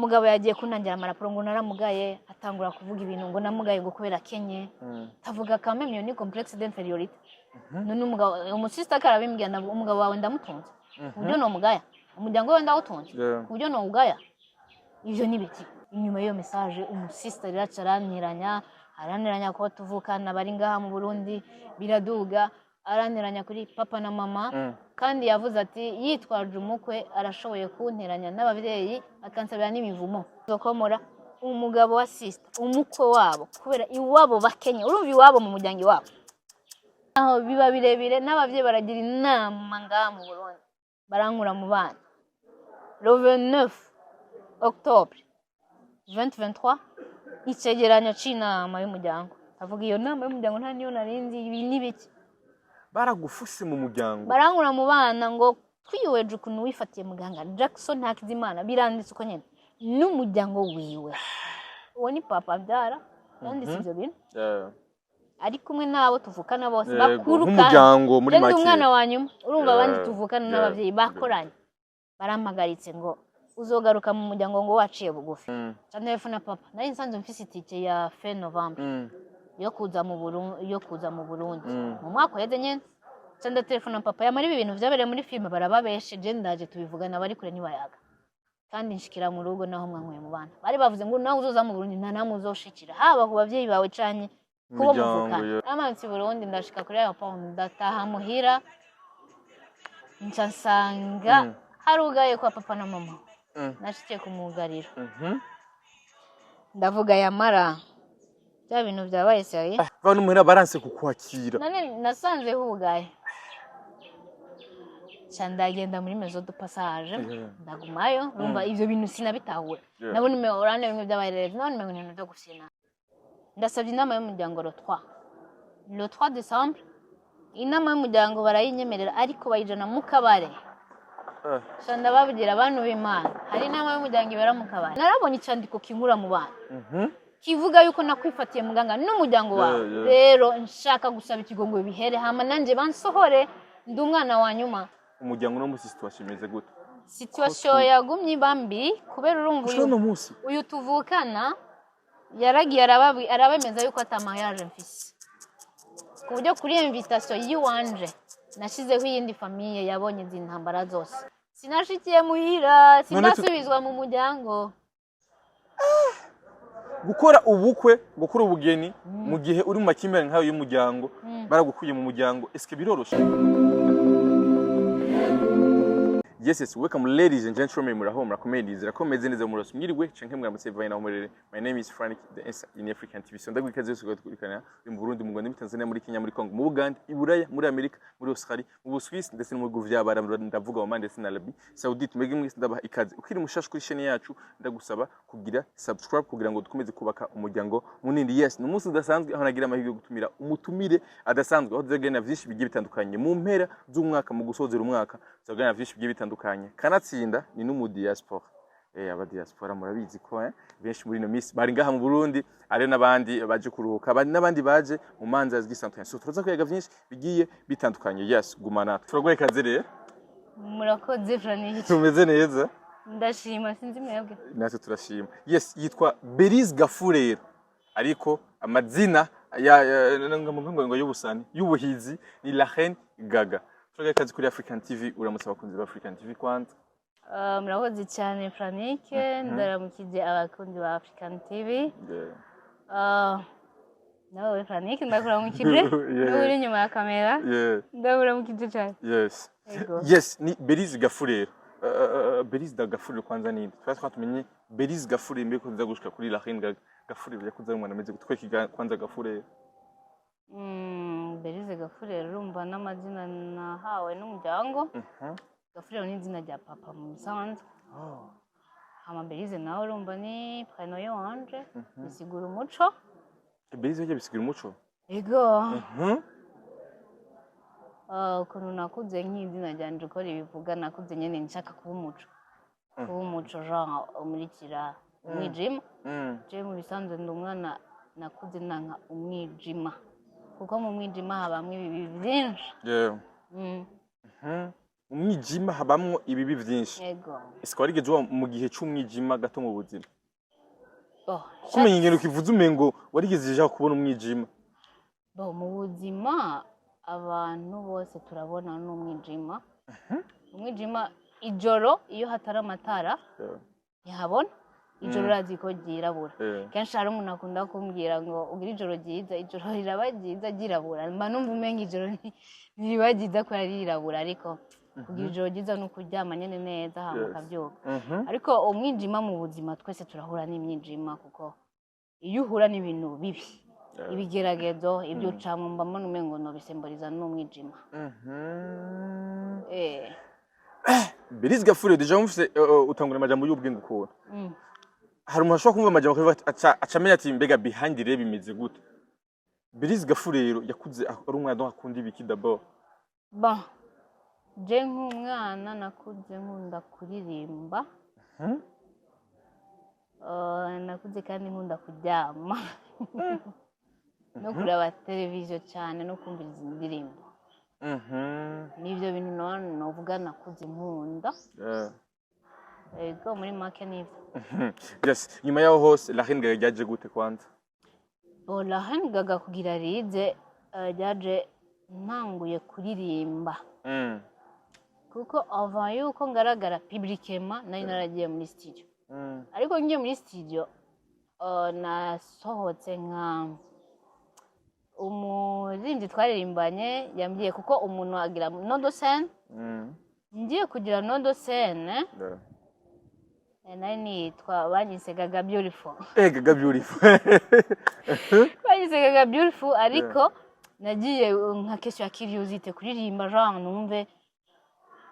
umugabo yagiye kunangira amaraporo ngo naramugaye atangura kuvuga ibintu ngo namugaye ngo kubera kenye tavuga kame myo ni complexe d'infériorité none umugabo umusista karabimbwira umugabo wawe ndamutunze kubyo no mugaya umuryango we ndawutunze kubyo no ugaya ivyo ni biki inyuma y'iyo message umusista araniranya ko tuvukana bari ngaha mu Burundi biraduga araniranya kuri papa na mama kandi yavuze ati yitwaje umukwe arashoboye kunteranya n'abavyeyi akansabira n'imivumo zokomora umugabo wa sister umukwe wabo kubera iwabo bakenye urumva iwabo mu muryango wabo aho biba birebire n'abavyeyi baragira inama ngaha mu Burundi barankura mu bana le 29 octobre 2023 icegeranyo c'inama y'umuryango avuga iyo nama y'umuryango nta niyo narinzi ibi nibiki baragufuse mu muryango barankura mu bana ngo twiweje ukuntu wifatiye muganga Jackson Hakizimana biranditse uko nyene n'umuryango wiwe uwo ni papa byara yanditse ibyo bintu ari kumwe nabo tuvukana bose bakuru umuryango muri make umwana wanyuma urumva abandi tuvukana n'abavyeyi bakoranye barampagaritse ngo uzogaruka mu muryango ngo waciye bugufi telefone papa nari nsanzwe mfise itike ya fin Novembre yo kuza mu Burundi mu mwaka weze nyene cyanda telefone papa yamara ibintu vyabereye muri filme barababeshe je ndaje tubivugana bari kure nibayaga kandi nshikira mu rugo naho mwankuye mu bana bari bavuze ngo nawe uzoza mu Burundi nta namwe uzoshikira haba ku bavyeyi bawe canye kubo muvukana amansi Burundi ndashika kuri airport ndataha muhira nsanga harugaye kwa papa na mama nashikiye kumugarira ndavuga yamara bya bintu byabaye sari bano muhira baranse kukwakira nane nasanze hugaye cyandagenda muri maison de passage ndagumayo numva ivyo bintu sinabitahura nabone me orane bimwe byabaye none me bintu byo gufina ndasabye inama y'umuryango le 3 décembre inama y'umuryango barayinyemerera ariko bayijana mu kabare shanda babugira abantu b'Imana hari inama y'umuryango ibera mu kabare narabonye icandiko kinkura mu bana kivuga yuko nakwifatiye muganga n'umuryango wawe rero nshaka gusaba ikigongo bihere hama nanje bansohore ndi umwana wa nyuma umuryango no musi situation imeze gute situation yagumye bambi kubera urumva uyu tuvukana yaragiye arabemeza yuko atamayaje mfise ku buryo kuri invitation yiwanje nashizeho iyindi famille yabonye zintambara zose sinashikiye muhira sinasubizwa mu muryango gukora ubukwe gukora ubugeni mu gihe uri mu makimbirane nkayo y'umuryango baragukuye mu muryango eske biroroshe Yes, welcome ladies and gentlemen, murakomeye zirakomeze neza mu rosum nyirigwe cenke mwaramutse vayina umurere. My name is Frank the Esa in African TV. So ndagwikaze yose gukurikirana mu Burundi, mu Rwanda, mu Tanzania, muri Kenya, muri Congo, mu Uganda, i Buraya, muri Amerika, muri Australia, mu Swiss ndetse no mu bihugu vy'abara ndavuga mu Mande na Arabie Saoudite. Mwege mwese ndabaha ikaze. Ukiri mushasha kuri chaîne yacu ndagusaba kugira subscribe kugira ngo dukomeze kubaka umuryango munini. Yes, no munsi udasanzwe aho nagira amahirwe yo gutumira umutumire adasanzwe aho tuzagana vyinshi bigiye bitandukanye mu mpera z'umwaka mu gusozera umwaka tuzagana vyinshi bigiye bitandukanye. Kanatsinda ni numu diaspora aba diaspora murabizi ko benshi muri no miss bari ngaha mu Burundi ari nabandi baje kuruhuka nabandi baje mu manza z'Isantre so turaza kwiga vyinshi bigiye bitandukanye. Yes, gumana turagoye kaze rero murakoze Frank tumeze neza ndashima sinzi mwebwe natwe turashima. Yes, yitwa Beriz Gafurero ariko amazina ya ngo y'ubusani y'ubuhizi ni La Reine Gaga. Turagoye kaze kuri African TV uramutse abakunzi ba African TV kwanza. Murakoze cyane Frank ndaramukije abakunzi ba African TV. Nawe Frank ndakuramukije uri nyuma ya kamera. Ndakuramukije cyane. Yes, ni Beriz Gafurero. Beriz da Gafurero kwanza ninde? Twatumenye Beriz Gafurero mbere ko nza gushika kuri La Reine Gaga. Gafurero yakuze umwana ameze gutwe kwanza Gafurero. Beriz Gafurero urumva n'amazina nahawe n'umuryango. Gafurero ni izina rya papa mu Musanze. Hama Beriz nawe urumva ni prénom yanje bisigura umuco. Beriz yaje bisigura umuco? Ego. Ukuntu nakuze nk'izina ryanje uko ribivuga nakuze nyene nshaka kuba umuco. Kuba umuco genre umurikira umwijima. Je mu bisanzwe ndi umwana nakuze nanka umwijima. Kuko mu mwijima habamwe ibi byinshi. umwijima habamwo ibibi byinshi yego ese warigeze uba mu gihe cy'umwijima gato mu buzima bo kumenya ingendo kivuze umengo warigeze ija kubona umwijima mu buzima abantu bose turabona n'umwijima umwijima ijoro iyo hatari amatara ntihabona ijoro urazi ko ryirabura kenshi hari umuntu akunda kumbwira ngo ugira ijoro ryiza ijoro riraba ryiza ryirabura mba numva umenga ijoro ntiriba ryiza ko rirabura ariko kugira ijoro ryiza ni ukuryama nyine neza hama ukabyuka ariko umwijima mu buzima twese turahura n'imyijima kuko iyo uhura n'ibintu bibi ibigeragezo ibyo ucamo mba mbona umengo nobisemboriza n'umwijima Berize Gafure deja mufise utangura amajambo y'ubwenge ukuntu hari umuntu ashobora kumva amajambo akavuga acamenya ati mbega behind rero bimeze gute Berize Gafure rero yakuze ari umwana akunda ibiki d'abord je nk'umwana nakuze nkunda kuririmba nakuze kandi nkunda kuryama no kureba televiziyo cyane no kumviriza indirimbo nibyo bintu novuga nakuze nkunda yego muri make nibyo yes nyuma yaho hose la reine gaga yaje gute kwanza la reine gaga kugira rize yaje ntanguye kuririmba kuko avant yuko ngaragara publiquement nari naragiye muri studio ariko ngiye muri studio nasohotse nka umuririmbyi twaririmbanye yambwiye kuko umuntu agira nodo scene ngiye kugira nodo scene nari nitwa banyise Gaga Beautiful Gaga Beautiful banyise Gaga Beautiful ariko nagiye nka question ya curiosité kuririmba genre numve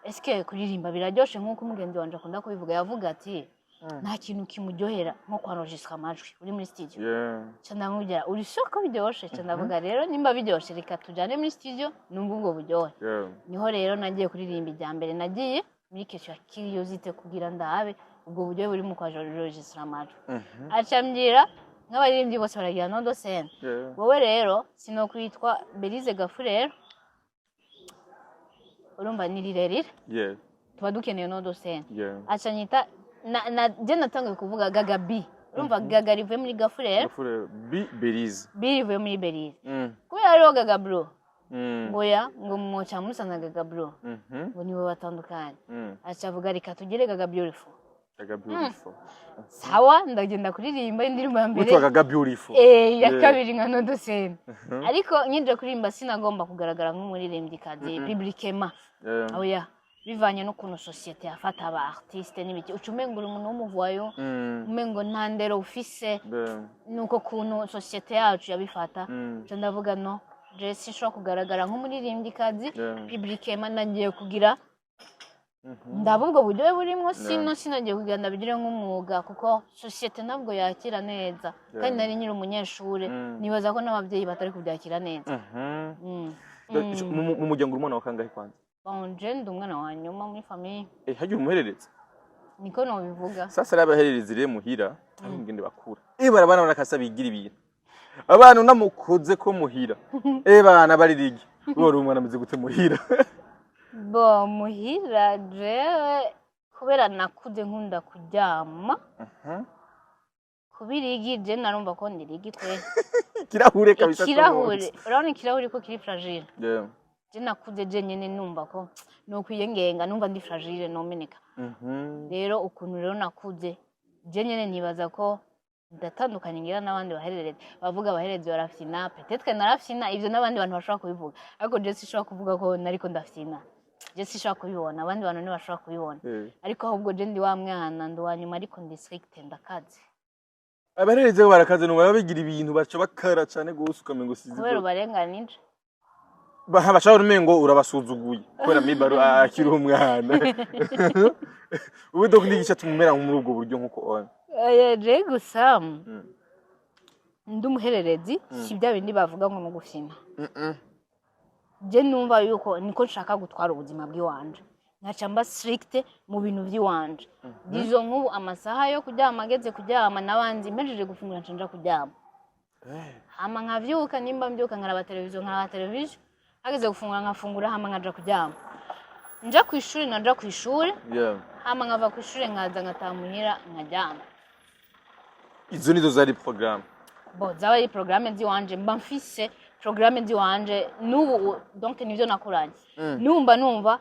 eske kuririmba biraryoshe nkuko umugenzi wanje akunda kubivuga yavuga ati nta kintu kimuryohera nko kwanojisha amajwi uri muri studio ndamubwira uri soko biryoshe ndavuga rero nimba biryoshe reka tujane muri studio numva ubwo buryohe niho rero nagiye kuririmba ijya mbere nagiye muri question ya curiosité kugira ndabe ubwo buryohe buri mu kwanojisha amajwi acambwira nk'abaririmbyi bose baragira nodo scene wowe rero sinokwitwa Berize Gafure rero urumva ni rirerire tuba dukeneye nodo scene acanyita je natangiye kuvuga Gaga B urumva Gaga rivuye muri Gafure B Berize rivuye muri Berize kubera rero Gaga Bro ngoya ngo mwoca musana Gaga Bro ngo nibo batandukanye acavuga reka tugire Gaga Beautiful Gaga Beautiful sawa ndagenda kuririmba indirimbo ya mbere utwa Gaga Beautiful ya kabiri nka nodo scene ariko nyinje kuririmba sinagomba kugaragara nk'umuririmbyi kazi publiquement oya bivanye no kuno societe yafata aba artiste n'ibiki ucumengo umuntu w'umuvayo umengo nta ndero ufise nuko kuno societe yacu yabifata cyo ndavuga no je sinshobora kugaragara nk'umuririmbyi kazi publiquement nagiye kugira ndabubwo buryo burimo sinagiye kugenda bigire nk'umwuga kuko societe ntabwo yakira neza kandi nari nyiri umunyeshure nibaza ko n'ababyeyi batari kubyakira neza mu muryango umwana wa kangahe kwanza je ndi umwana wa nyuma muri famille hagiye umuhereretse niko no bivuga sasa rero abahererezi rero muhira ngende bakura barabana barakasa bigira ibintu abantu namukoze ko muhira bana baririgi bora umwana amaze gute muhira muhira jewe kubera nakuze nkunda kuryama kubirigi je narumva ko ndirigi twe kirahure kabisa kirahure urabona ikirahure ko kiri fragile je nakuze je nyene numva ko no kwiyengenga numva ndi fragile no meneka rero ukuntu rero nakuze je nyene nibaza ko ndatandukanye ngira n'abandi baherereze bavuga abahererezi barafina peut-être narafina ivyo n'abandi bantu bashobora kubivuga ariko je sishobora kuvuga ko nariko ndafina je sishobora kubibona abandi bantu ntibashobora kubibona ariko ahubwo je ndi wa mwana ndi wa nyuma ariko ndi strict ndakaze abahererezi barakaze no babigira ibintu baca bakara cyane gose ukamengo sizi kubera ubarenganije bashobora umengo urabasuzuguye kubera mibaro akiri umwana ubu dok ndigisha tumumera muri ubwo buryo nkuko on je gusa ndi umuhererezi si bya bindi bavuga ngo mu gufina je numva yuko niko nshaka gutwara ubuzima bw'iwanje nkaca mba strict mu bintu by'iwanje dizo nk'ubu amasaha yo kuryama ageze kuryama n'abandi mpejeje gufungura nca kuryama hama nkavyuka nimba mbyuka nkaraba televiziyo hageze gufungura nkafungura hama nkaja kuryama nja ku ishuri naja ku ishuri Yeah. hama nkava ku ishuri nkaza ngataha muhira nkaryama. Izo nizo zari programme. Bo zaba ari programme ziwanje mba mfise programme ziwanje n'ubu donc nivyo nakuranye. Numva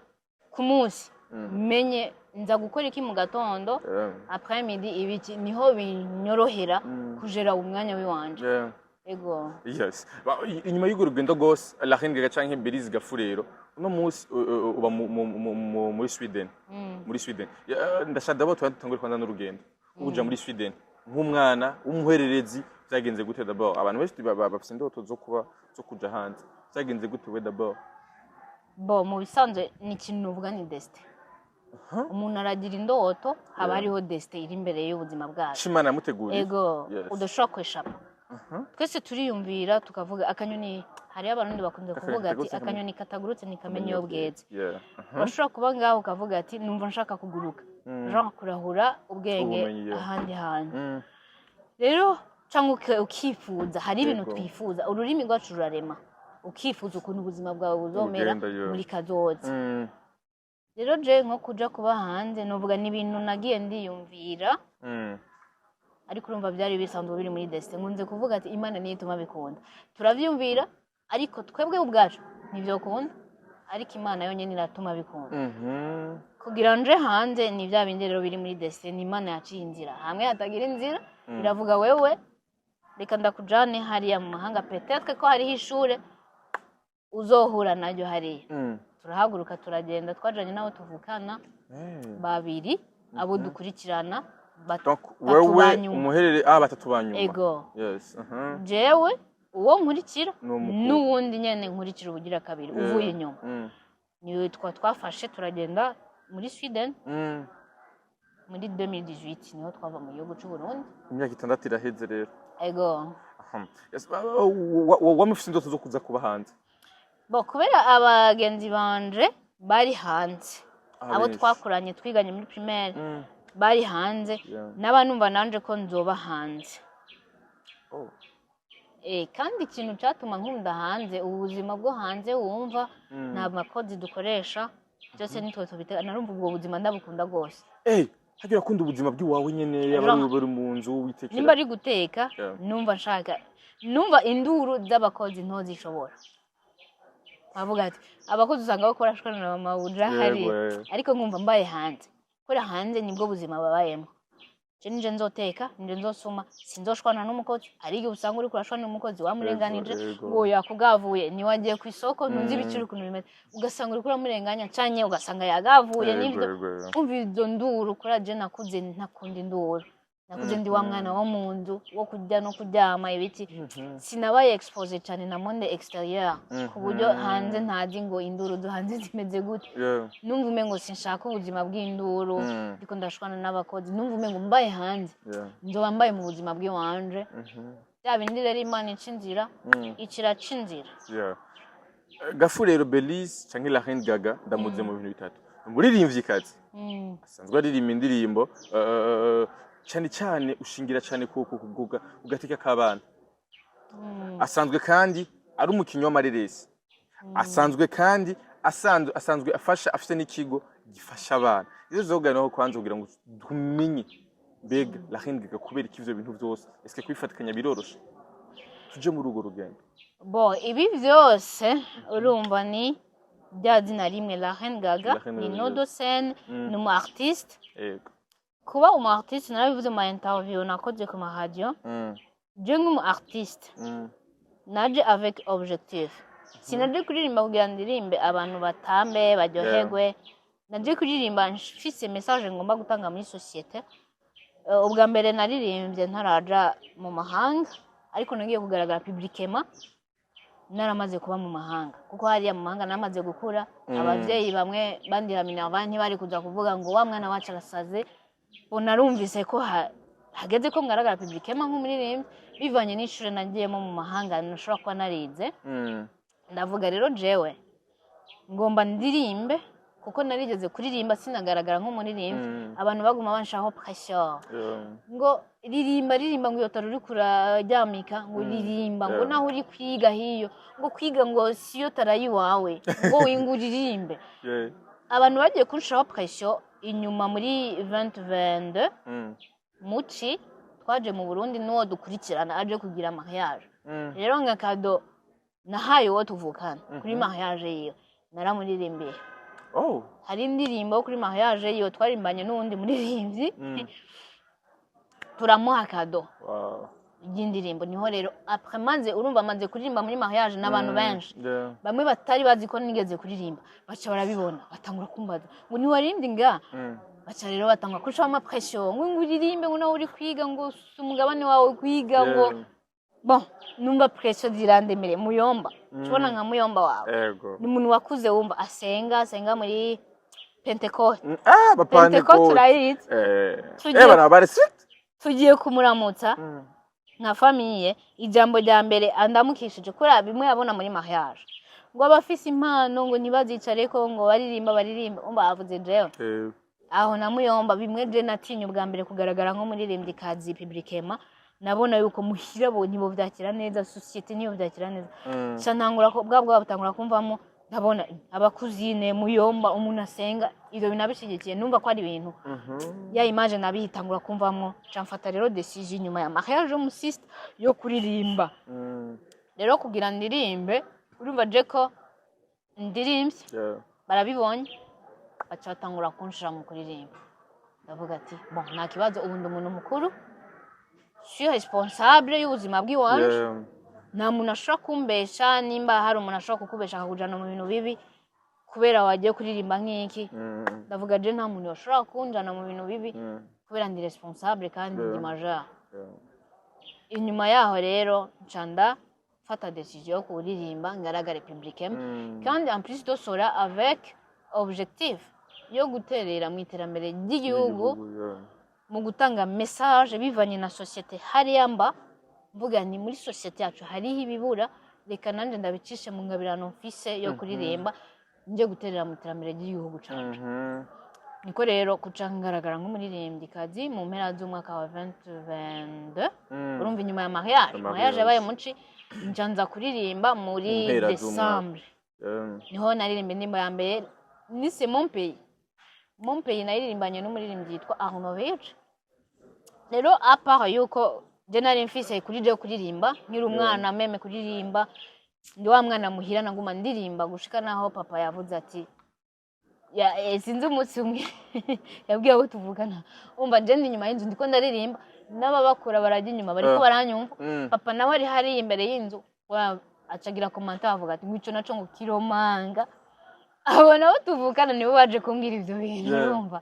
ku munsi menye nza gukora iki mu gatondo après midi ibiki niho binyorohera kujera umwanya wiwanje. Yeah. Ego. Yes. Inyuma y'urwo rugendo rwose La Reine Gaga canke Belize Gafurero uno munsi uba muri Sweden. Muri Sweden. Ndashaka abo twatangura kwanza n'urugendo. Uja muri Sweden nk'umwana w'umuhererezi byagenze gute d'abord? Abantu benshi bafite indoto zo kuja hanze. Byagenze gute we d'abord? Bo mu bisanzwe ni ikintu uvuga ni destin. Umuntu aragira indoto haba hariho destin iri imbere y'ubuzima bwacu. Shimana yamuteguriye. Ego udashobora kweshapa. Twese turiyumvira tukavuga akanyoni hari abarundi bakunze kuvuga ati akanyoni katagurutse ntikamenya iyo bweze. Urashobora kuba ngaho ukavuga ati numva nshaka kuguruka. Jean kurahura ubwenge ahandi hantu. Rero cyangwa ukifuza hari ibintu twifuza ururimi rwacu rurarema. Ukifuza ukuntu ubuzima bwawe buzomera muri kazoza. Rero je nko kuja kuba hanze novuga ni ibintu nagiye ndiyumvira. Ariko urumva byari bisanzwe biri muri destin nkunze kuvuga ati Imana niyo ituma bikunda. Turavyumvira ariko twebwe ubwacu nivyo kunda ariko Imana yonyene iratuma bikunda. Kugira nje hanze ni bya bindi rero biri muri destin Imana yaciye inzira. Hamwe hatagira inzira iravuga wewe reka ndakujane hariya mu mahanga peut-être ko hariho ishure uzohura naryo hariya. Turahaguruka turagenda twajanye nabo tuvukana babiri abo dukurikirana wewe umuherere batatu banyuma. Ego. Yes. Jewe uwo nkurikira n'uwundi nyene nkurikira ubugira kabiri uvuye inyuma. Niwe twafashe turagenda muri Sweden. Muri 2018 niho twava mu gihugu cy'u Burundi. Imyaka 6 iraheze rero. Ego. Yes. Wamufise indoto zo kuza kuba hanze. Bo kubera abagenzi banje bari hanze. Abo twakuranye twiganye muri primaire. Bari hanze n'abanumva nanje ko nzoba hanze. Kandi ikintu cyatuma nkunda hanze ubuzima bwo hanze wumva nta makodi dukoresha byose nitwe tubitega narumva ubwo buzima ndabukunda gose. Hagira kunda ubuzima bw'iwawe nyene y'abari mu nzu witekera. Nimba ari guteka numva nshaka numva induru z'abakozi ntozishobora. Bavuga ati abakozi usanga bakora shikana na mama uja hari ariko nkumva mbaye hanze. Kora hanze nibwo buzima babayemo. Je nje nzoteka, nje nzosuma, sinzoshwana n'umukozi. Ari igihe usanga uri kurashwana n'umukozi wamurenganije ngo yakugavuye ni wagiye ku isoko ntunzi biciro kuntu bimeze. Ugasanga uri kuramurenganya canye ugasanga yagavuye nibyo. Umva izo nduru kora je nakuze ntakunda induru. Nakuze ndi wa mwana wo mu nzu wo kujya no kuryama ibiti. Sinabaye expose cyane na monde exterieur ku buryo hanze ntazi ngo induru zo hanze zimeze gute. Numva umengo sinshaka ubuzima bw'induru ndiko ndashwana n'abakozi. Numva umengo mbaye hanze nzoba mbaye mu buzima bw'iwanje. Bya bindi rero Imana icinzira ikiracinzira. Gafurero Belize canke La Reine Gaga ndamuze mu bintu bitatu. Muririmbyi kazi. Asanzwe aririmba indirimbo cyane ushingira cyane kuguga ugateka kabana. Asanzwe kandi ari umukinyi w'amareresi. Asanzwe kandi asanzwe afasha afite n'ikigo gifasha abana. Izo zoganaho kwanza kugira ngo tumenye mbega La Reine Gaga kubera ikivyo bintu byose eske kwifatikanya biroroshe. Tuje muri ugo rugendo. Bo ibi byose urumva ni bya zina rimwe La Reine Gaga ni nodo scène ni mu artiste. Kuba umu artiste narabivuze mu interview nakoze ku radio. Je nk'umu artiste naje avec objectif. Sinaje kuririmba kugira ndirimbe abantu batambe baryoherwe. Naje kuririmba mfise message ngomba gutanga muri societe. Ubwa mbere naririmbye ntaraja mu mahanga ariko nagiye kugaragara publiquement naramaze kuba mu mahanga kuko hariya mu mahanga namaze gukura. Abavyeyi bamwe bandira Minerva ntibari kuza kuvuga ngo wa mwana wacu arasaze. Narumvise ko hageze ko ngaragara publiquement nk'umuririmbyi bivanye n'ishure nagiyemo mu mahanga nashobora kuba narize. Ndavuga rero jewe ngomba ndirimbe kuko narigeze kuririmba sinagaragara nk'umuririmbyi. Abantu baguma banshaho pressure ngo ririmba ngo yotara uri kuraryamika ngo ririmba ngo naho uri kwiga hiyo ngo kwiga ngo siyo tarayi wawe ngo wingu ririmbe. abantu bagiye kunshiraho pression inyuma muri 2022 muci twaje mu Burundi n'uwo dukurikirana aje kugira mariage rero nka kado nahaye uwo tuvukana kuri mariage yiwe naramuririmbiye hari indirimbo kuri mariage yiwe twarimbanye n'uwundi muririmbyi turamuha kado y'indirimbo niho rero après maze urumva maze kuririmba muri mariage n'abantu benshi bamwe batari bazi ko nigeze kuririmba baca barabibona batangura kumbaza ngo ni warindi nga baca rero batangura kurushaho ama pression ngo uririmbe ngo nawe uri kwiga ngo umugabane wawe kwiga ngo bon numva pression zirandemere muyomba tubona nka muyomba wawe ni umuntu wakuze wumva asenga muri Pentecost Pentecost turayizi tugiye kumuramutsa nka famiye ijambo rya mbere andamukishije kuri bimwe yabona muri mariage ngo abafise impano ngo nibazicare ko ngo baririmba umba avuze jewe aho namuyomba bimwe je natinye ubwa mbere kugaragara nko muririmbyi kazi publiquement nabona yuko muhira bo nibo vyakira neza societe niyo vyakira neza cyantangura ko bwabwo batangura kumvamo ndabona abakuzine muyomba umuntu asenga ivyo binabishigikiye numva ko ari ibintu ya image nabihitangura kumvamo camfata rero decision nyuma ya mariage mu sister yo kuririmba rero kugira ndirimbe urumva je ko ndirimbye barabibonye baca batangura kunshira mu kuririmba ndavuga ati bon nta kibazo ubundi umuntu mukuru je suis responsable y'ubuzima bw'iwanje nta muntu ashobora kumbesha nimba hari umuntu ashobora kukubesha akakujana mu bintu bibi kubera wagiye kuririmba nk'iki ndavuga je nta muntu ashobora kunjana mu bintu bibi kubera ndi responsable kandi ndi majeur inyuma yaho rero ncanda fata decision yo kuririmba ngaragare publiquement kandi en plus dosora avec objectif yo guterera mu iterambere ry'igihugu mu gutanga message bivanye na societe hariya mba mvuga ni muri societe yacu hariho ibibura reka nanje ndabicishe mu ngabirano mfise yo kuririmba nje guterera mu iterambere ry'igihugu cyacu niko rero kuca ngaragara nk'umuririmbyi kazi mu mpera z'umwaka wa 2022 urumva inyuma ya mariage yabaye muci njanza kuririmba muri Decembre niho naririmba indirimbo ya mbere ni c'est mon pays naririmbanye n'umuririmbyi yitwa Arnovic rero apart yuko je nari mfise kuri je kuririmba nkiri umwana meme kuririmba ndi wa mwana muhira naguma ndirimba gushika naho papa yavuze ati sinzi umunsi umwe yabwiye abo tuvugana umva je ndi nyuma y'inzu ndiko ndaririmba n'ababakura barajya inyuma bariko baranyumva papa nawe ari hari imbere y'inzu acagira commentaire avuga ati ngwico naco ngo kiromanga abo nabo tuvukana nibo baje kumbwira ivyo bintu urumva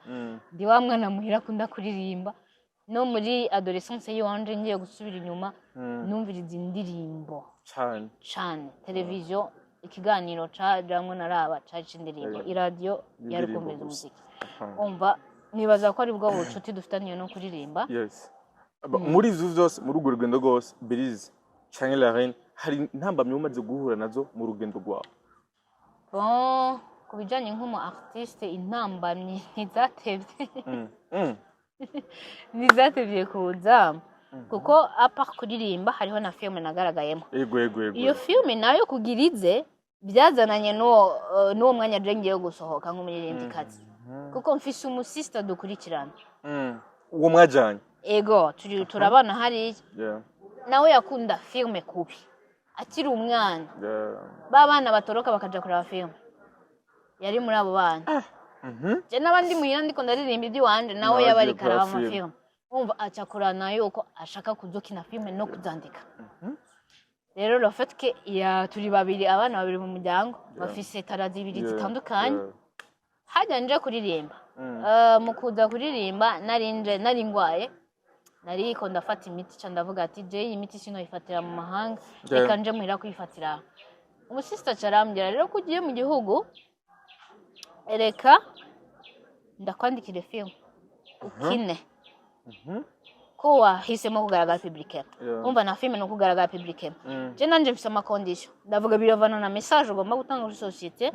ndi wa mwana muhira kunda kuririmba no muri adolescence yonje ngiye gusubira inyuma numviriza indirimbo cyane televiziyo ikiganiro camwe naraba caje indirimbo iradio yari kumviriza umuziki umva nibaza ko ari bwo bucuti dufitaniye no kuririmba muri ivyo vyose mu rugendo rwose Belize canke la Reine hari intambamye umaze guhura nazo mu rugendo rwawe bon kubijanye nk'umu artiste intambamye ntizatevye nizatevye kuza kuko apart kuririmba hariho na filme nagaragayemo iyo filme nayo kugirize byazananye no mwanya je ngiye gusohoka nk'umuririmbyi kazi kuko mfise umusista dukurikirana uwo mwajanye ego turabana hari nawe yakunda filme kubi akiri umwana babana batoroka bakaja kureba filme yari muri abo bana je nabandi muhira ndiko ndaririmba ibyo wanje nawe yabari karaba amafilme umva acakurana yuko ashaka kuzokina filme no kuzandika rero le fait que turi babiri abana babiri mu muryango bafise tarazi ibiri zitandukanye hajya nje kuririmba mu kuza kuririmba nari ngwaye nariko ndafata imiti ca ndavuga ati je iyi miti sino ifatira mu mahanga reka nje muhira kwifatira umusista carambira rero kugiye mu gihugu reka ndakwandikire film ukine ko wahisemo kugaragara publiquement umva na film no kugaragara publiquement je nanje mfise ama condition ndavuga biravana na message ugomba gutanga muri societe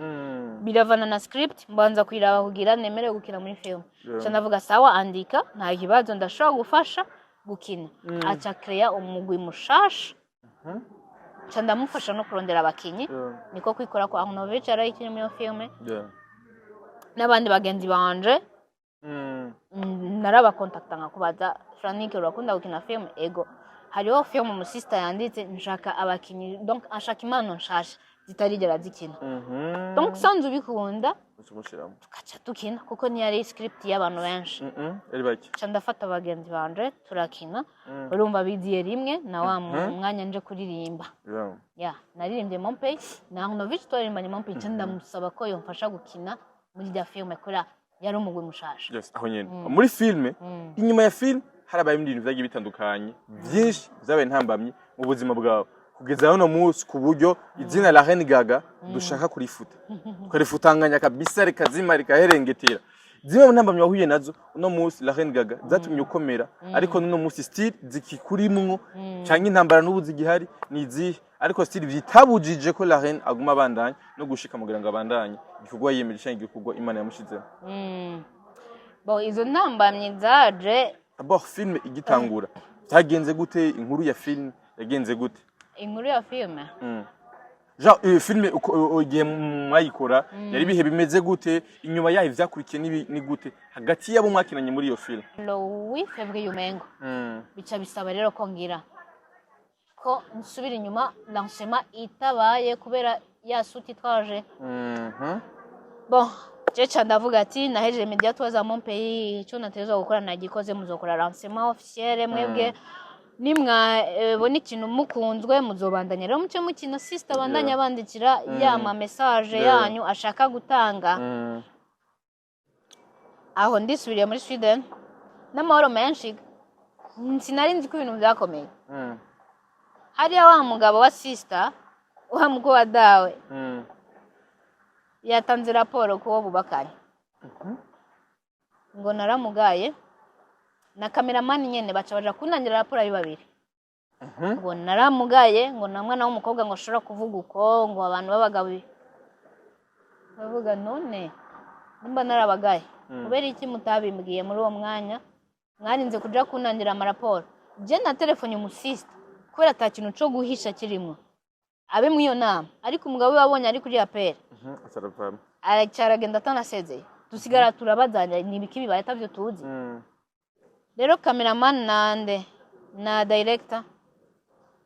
biravana na script mbanza kwiraba kugira nemere gukina muri film je ndavuga sawa andika nta kibazo ndashobora gufasha gukina aca create umugwi mushasha cha ndamufasha no kurondera abakinyi niko kwikora ko Arnovic arayikinye muri filme n'abandi bagenzi banje narabakontakta nkakubaza Franike urakunda gukina film ego hariho film umusista yanditse nshaka abakinyi donc ashaka impano nshasha zitarigera zikina donc sanzu bikunda tukaca tukina kuko ni yari script y'abantu benshi ari bake ndafata abagenzi banje turakina urumva bidiye rimwe na wa mwanya nje kuririmba naririmbye Mompay na Arnovich twarimbanye Mompay ndamusaba ko yomfasha gukina muri ya film kora yari umugwi mushasha aho nyene muri filme inyuma ya film harabaye ibintu byagiye bitandukanye byinshi zabaye ntambamye mu buzima bwawe kugeza hano munsi ku buryo izina la Reine Gaga dushaka kurifuta kurifutanganya kabisa rikazima rikaherengetera zimwe mu ntambamye wahuye nazo uno munsi la Reine Gaga zatumye ukomera ariko nuno munsi still zikikurimwo canke intambara n'ubu zigihari nizihe ariko still bitabujije ko la Reine aguma bandanye no gushika mugira ngo abandanye igikorwa yemeje cyangwa igikorwa Imana yamushizeho izo ntambamye zaje film igitangura byagenze gute inkuru ya film yagenze gute inkuru ya filme filme ugiye mwayikora yari bihe bimeze gute inyuma yaho ivyakurikiye ni gute hagati yabo mwakinanye muri iyo film Louis February umengo bica bisaba rero ko ngira ko nsubira inyuma lancement itabaye kubera ya suti twaje jecha ndavuga ati nahejeje media twaza Montpellier icyo natezwa gukora nagikoze muzokora lancement officiel mwebwe nimwa boni kintu mukunzwe muzobandanya rero muce mukino sister bandanya bandikira yama message yanyu ashaka gutanga aho ndisubiriye muri Sweden n'amahoro menshi sinari nzi ko ibintu byakomeye hari wa mugabo wa sister wa muko wa dawe yatanze raporo ko bubakanye ngo naramugaye na cameraman nyene baca baja kunangira raporo ari babiri ngo naramugaye ngo na mwana w'umukobwa ngo shora kuvuga uko ngo abantu babagabo bavuga none nimba narabagaye kubera iki mutabimbwiye muri uwo mwanya mwarinze kuja kunangira amaraporo je na telefone umusista kubera ata kintu cyo guhisha kirimo abe mu iyo nama ariko umugabo wabonye ari kuri apel aracyaragenda atanasezeye dusigara turabazanya nibiki bibaye tavyo tuzi rero cameraman nande na director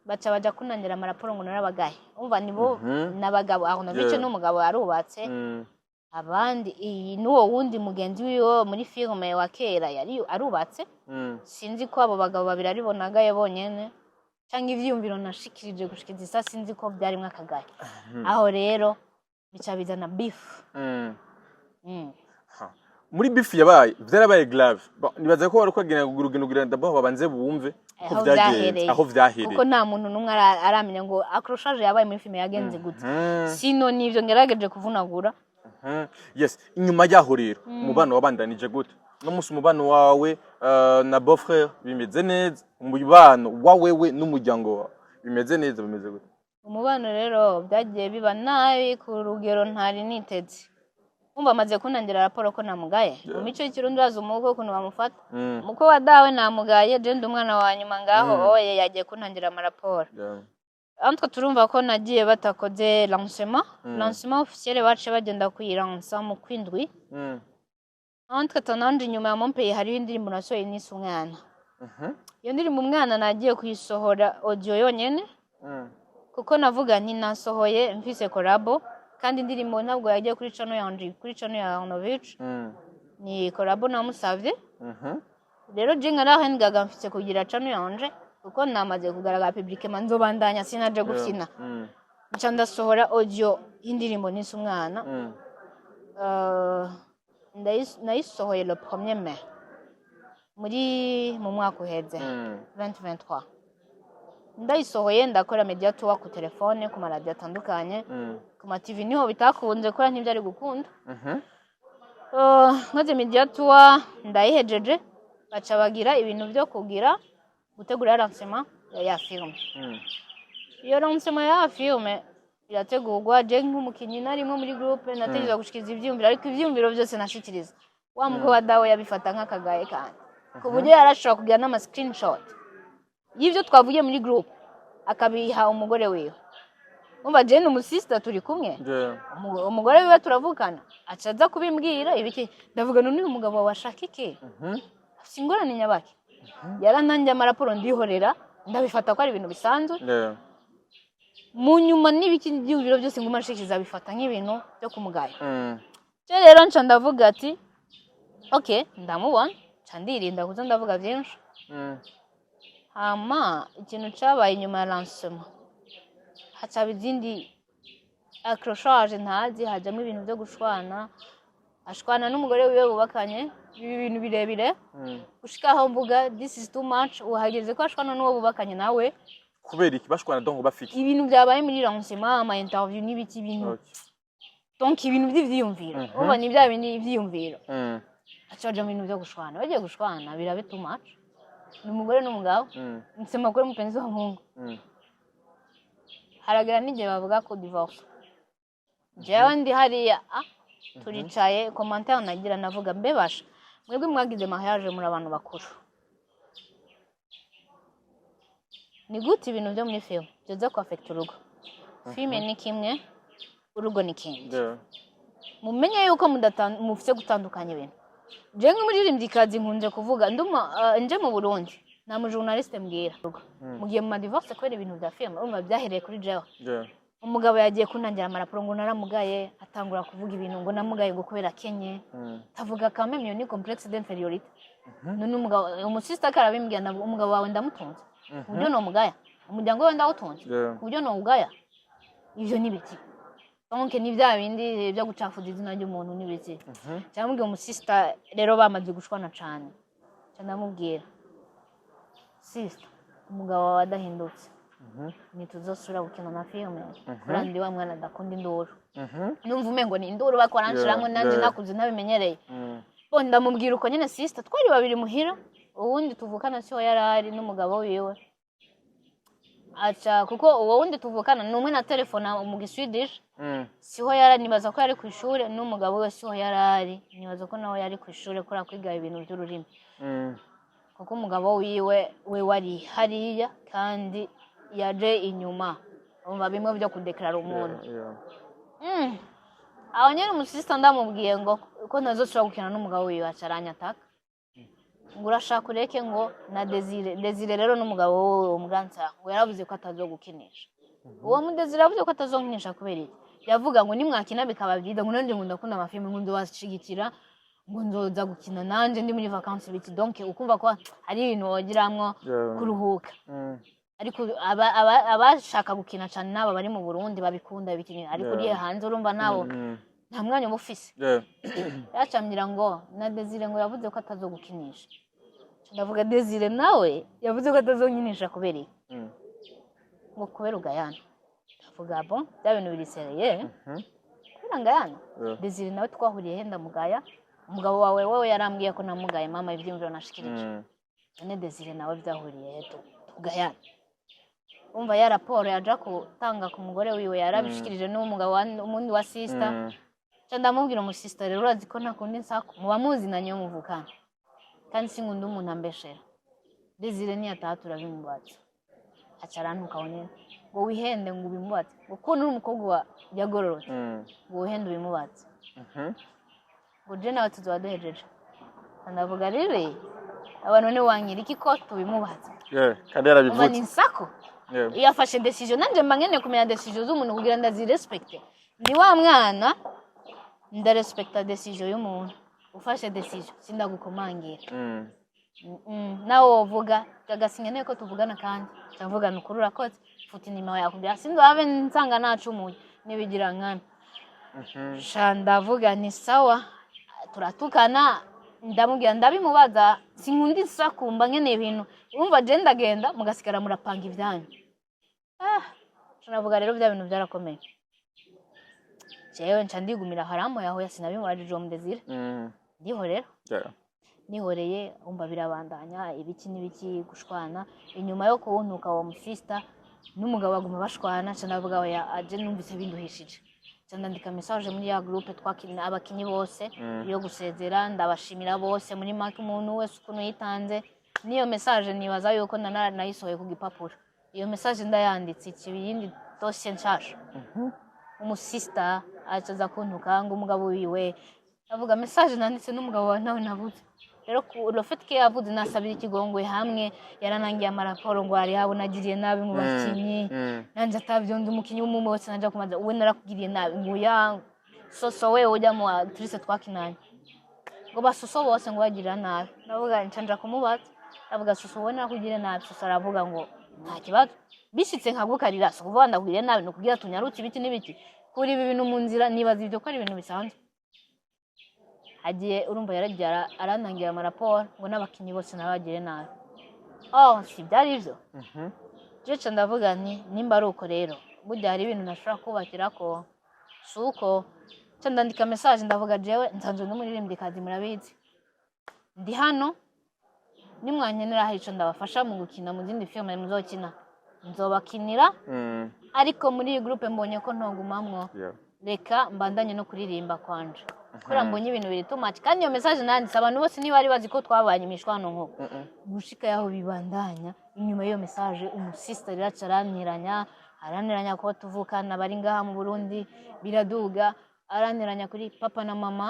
baca baja kunangira amaraporo ngo narabagaye umva nibo nabagabo aho nabice n'umugabo yarubatse abandi iyi nuwo wundi mugenzi wiwe muri filme wa kera yari arubatse sinzi ko abo bagabo babiri aribonaga yabonyene cyangwa ivyumviro nashikirije gushikiza isa sinzi ko byari mwakagaye aho rero bica bizana beef muri beef yabaye byarabaye grave nibaza ko wari kwagena gurugira ndabo babanze bumve ko byagenze aho vyahereye kuko nta muntu numwe aramenya ngo accrochage yabaye muri filme yagenze gute sino nivyo ngerageje kuvunagura yes inyuma yaho rero umubano wabandanije gute no musi umubano wawe na beau-frère bimeze neza umubano wawewe n'umuryango wawe bimeze neza bimeze gute umubano rero byagiye biba nabi ku rugero ntari niteze umva amaze kunangira raporo ko namugaye mu mico y'ikirundi baza umuko kuno bamufata muko wadawe namugaye je ndi umwana wa nyuma ngaho oye yagiye kunangira amaraporo antwe turumva ko nagiye batakoze lancement officiel bace bagenda kuyiransa mu kwindwi antwe tananje inyuma ya Montpellier hari indirimbo nasohoye nise umwana iyo ndirimbo umwana nagiye kuyisohora audio yonyene kuko navuga nti nasohoye mfise collabo kandi indirimbo ntabwo yagiye kuri channel yanje kuri channel ya Arnovich ni collabo namusavye rero je nkarahe ngaga mfise kugira channel yanje kuko namaze kugaragara public manzo bandanya sinaje gukina nca ndasohora audio y'indirimbo nise umwana nayisohoye le 1er mai mu mwaka uheze 2023 ndayisohoye ndakora media tour ku telefone ku maradiyo atandukanye ku ma TV niho bitakunze kora ntibyari gukunda nkoze media tour ndayihejeje baca bagira ibintu byo kugira gutegura lancement ya film iyo lancement ya film irategurwa je nk'umukinyi narimo muri groupe nategeza gushikiza ivyumviro ariko ivyumviro byose nashikiriza wa mugo wadawe yabifata nk'akagaye kandi ku buryo yarashobora kugira n'ama screenshot y'ivyo twavuye muri group akabiha umugore wiwe umva Jane umusista turi kumwe umugore wiwe turavukana acaza kubimbwira ibiki ndavuga none uyu mugabo washaka iki afite ingorane nyabaki yarananjye amaraporo ndihorera ndabifata ko ari ibintu bisanzwe mu nyuma n'ibiki by'ibiro byose nguma nshikiza bifata nk'ibintu byo kumugaya cyo rero nca ndavuga ati okay ndamubona nca ndirinda kuza ndavuga byinshi hama ikintu cyabaye inyuma ya lancement hacaba izindi accrochage ntazi hajamo ibintu byo gushwana ashwana n'umugore wiwe bubakanye ibintu birebire gushika aho mvuga this is too much uhageze ko ashwana n'uwo bubakanye nawe kubera iki bashwana donc bafite ibintu byabaye muri lancement ama interview n'ibiki bintu donc ibintu by'ivyiyumviro uba ni bya bindi by'ivyiyumviro acaje mu bintu byo gushwana bagiye gushwana birabe too much ni umugore n'umugabo nsema kuri mupenzi wa Mungu haragera n'igihe bavuga ko divorce jewe ndi hariya turicaye commentaire nagira navuga mbebasha mwebwe mwagize mariage muri abantu bakuru ni gute ibintu byo muri film byoza ku affect urugo filme ni kimwe urugo ni kindi mumenye yuko mufite gutandukanya ibintu je nk'umuririmbyikazi nkunze kuvuga nduma nje mu Burundi na mu journaliste mbwira mugiye mu divorce kwera ibintu bya film urumva byahereye kuri jewe umugabo yagiye kunangira amaraporo ngo naramugaye atangura kuvuga ibintu ngo namugaye ngo kubera Kenye tavuga kame myo ni complexe d'infériorité none umugabo umusista karabimbwira na umugabo wawe ndamutunze uburyo no mugaya umuryango we ndawutunze uburyo no ugaya ivyo nibiki donc ni bya bindi byo gucafuza izina ry'umuntu nibiki cyamubwiye umusista rero bamaze gushwana cyane cyandamubwira sister umugabo wawe adahindutse nituzosura gukina na filme kurandi wa mwana dakunda induru numva umengo ni induru bakoranshiramo nanje nakuze nabimenyereye bo ndamubwira uko nyene sister twari babiri muhira uwundi tuvukana cyo yarari n'umugabo wiwe acha kuko uwo wundi tuvukana numwe na telefone mu giswedish siho yara nibaza ko yari ku ishure n'umugabo we siho yarari nibaza ko nawe yari ku ishure kora kwiga ibintu by'ururimi kuko umugabo wiwe we wari hariya kandi yaje inyuma umva bimwe byo kudeklara umuntu aho nyene umusista ndamubwiye ngo ko nazoshobora gukina n'umugabo wiwe acaranyataka ngo urashaka ureke ngo na Desire rero n'umugabo wowe umugantsa ngo yaravuze ko atazogukinisha uwo mu Desire yavuze ko atazonkinisha kubera iki yavuga ngo nimwakina bikaba byiza ngo nanje ngunda kunda amafilme ngo nzobashigikira ngo nzoza gukina nanje ndi muri vacances biti donc ukumva ko ari ibintu wogiramwo kuruhuka ariko abashaka gukina cyane nabo bari mu Burundi babikunda bikinye ariko uri hanze urumva nawo nta mwanya mufise yacamira ngo na Desire ngo yavuze ko atazogukinisha ndavuga Desire nawe yavuze ko atazonkinisha kubera iki ngo kubera ugayana ndavuga bon bya bintu birisereye kubera ngayana Desire nawe twahuriye henda mugaya umugabo wawe wowe yarambwiye ko namugaye mama ivyimviro nashikirije none Desire nawe byahuriye heto tugayana umva ya raporo yaja kutanga ku mugore wiwe yarabishikirije n'umugabo umundi wa sister ndamubwira umusista rero urazi ko nakundi nsako muba muzinanye muvukana kandi sinkunda umuntu ambeshera Desire ni atatura bimubatse acarantuka wonyene ngo wihende ngo bimubatse ngo ko nuri umukobwa wa yagororotse ngo wihende bimubatse ngo je nawe tuzobaduhejeje ndavuga rero abantu ne wanyira iki ko tubimubatse kandi yarabivutse ni nsako yafashe decision nanje mbangene kumenya decision z'umuntu kugira ndazirespecte ni wa mwana ndarespecta decision y'umuntu ufashe decision sindagukomangira nawo uvuga gagasinye ko tuvugana kandi cyavugana ukuri urakoze futi nima yakubya sindabe nsanga nacumuye nibigira nkana shandavuga ni sawa turatukana ndamubwira ndabimubaza sinkundi sakumba nkene ibintu urumva je ndagenda mugasigara murapanga ibyanyu tunavuga rero bya bintu byarakomeye jewe nca ndigumira haramo yaho yasinabimubajije mu Desire ndihorera nihoreye umva birabandanya ibiki n'ibiki gushwana inyuma yo kubuntuka wa musista n'umugabo baguma bashwana nca ndavuga ya aje numvise binduhishije nca ndandika message muri ya groupe twakina abakinyi bose yo gusezera ndabashimira bose muri make umuntu wese ukuntu yitanze niyo message nibaza yuko nanayisohoye ku gipapuro iyo message ndayanditse ikibindi dosiye nshasha umusista acaza kuntuka ngo umugabo wiwe avuga message nanditse n'umugabo wawe nawe nabuze rero urofetke yavuze nasabira ikigongwe hamwe yaranangiye amaraporo ngo ari habo nagiriye nabi mu bakinyi nanje atavyonze umukinyi w'umwe wose naje kumaza we narakugiriye nabi ngo ya soso we ujya mu actrice twakinanye ngo basuso bose ngo bagirira nabi navuga ncanja kumubaza avuga soso we narakugiriye nabi soso aravuga ngo nta kibazo bishitse nkagukarira so kuvuga ndakugiriye nabi no kugira tunyarutse ibiti n'ibiti kuri ibi bintu mu nzira nibaza ibyo ko ari ibintu bisanzwe agiye urumva yaragira aranangira amaraporo ngo n'abakinyi bose nabagire nabi si byari ivyo jeje ndavuga nti nimba ari uko rero burya hari ibintu nashobora kubakira ko suko cyo ndandika message ndavuga jewe nsanzwe n'umuririmbikazi murabizi ndi hano nimwanyenera hari ico ndabafasha mu gukina mu zindi filme muzokina nzobakinira ariko muri iyi groupe mbonye ko ntogumamwo reka mbandanye no kuririmba kwanje kora mbonye ibintu biri too much kandi iyo message nanditse abantu bose niba ari bazi ko twabanye imishwano nko gushika yaho bibandanya inyuma y'iyo message umusista araniranya ko tuvukana bari ngaha mu Burundi biraduga araniranya kuri papa na mama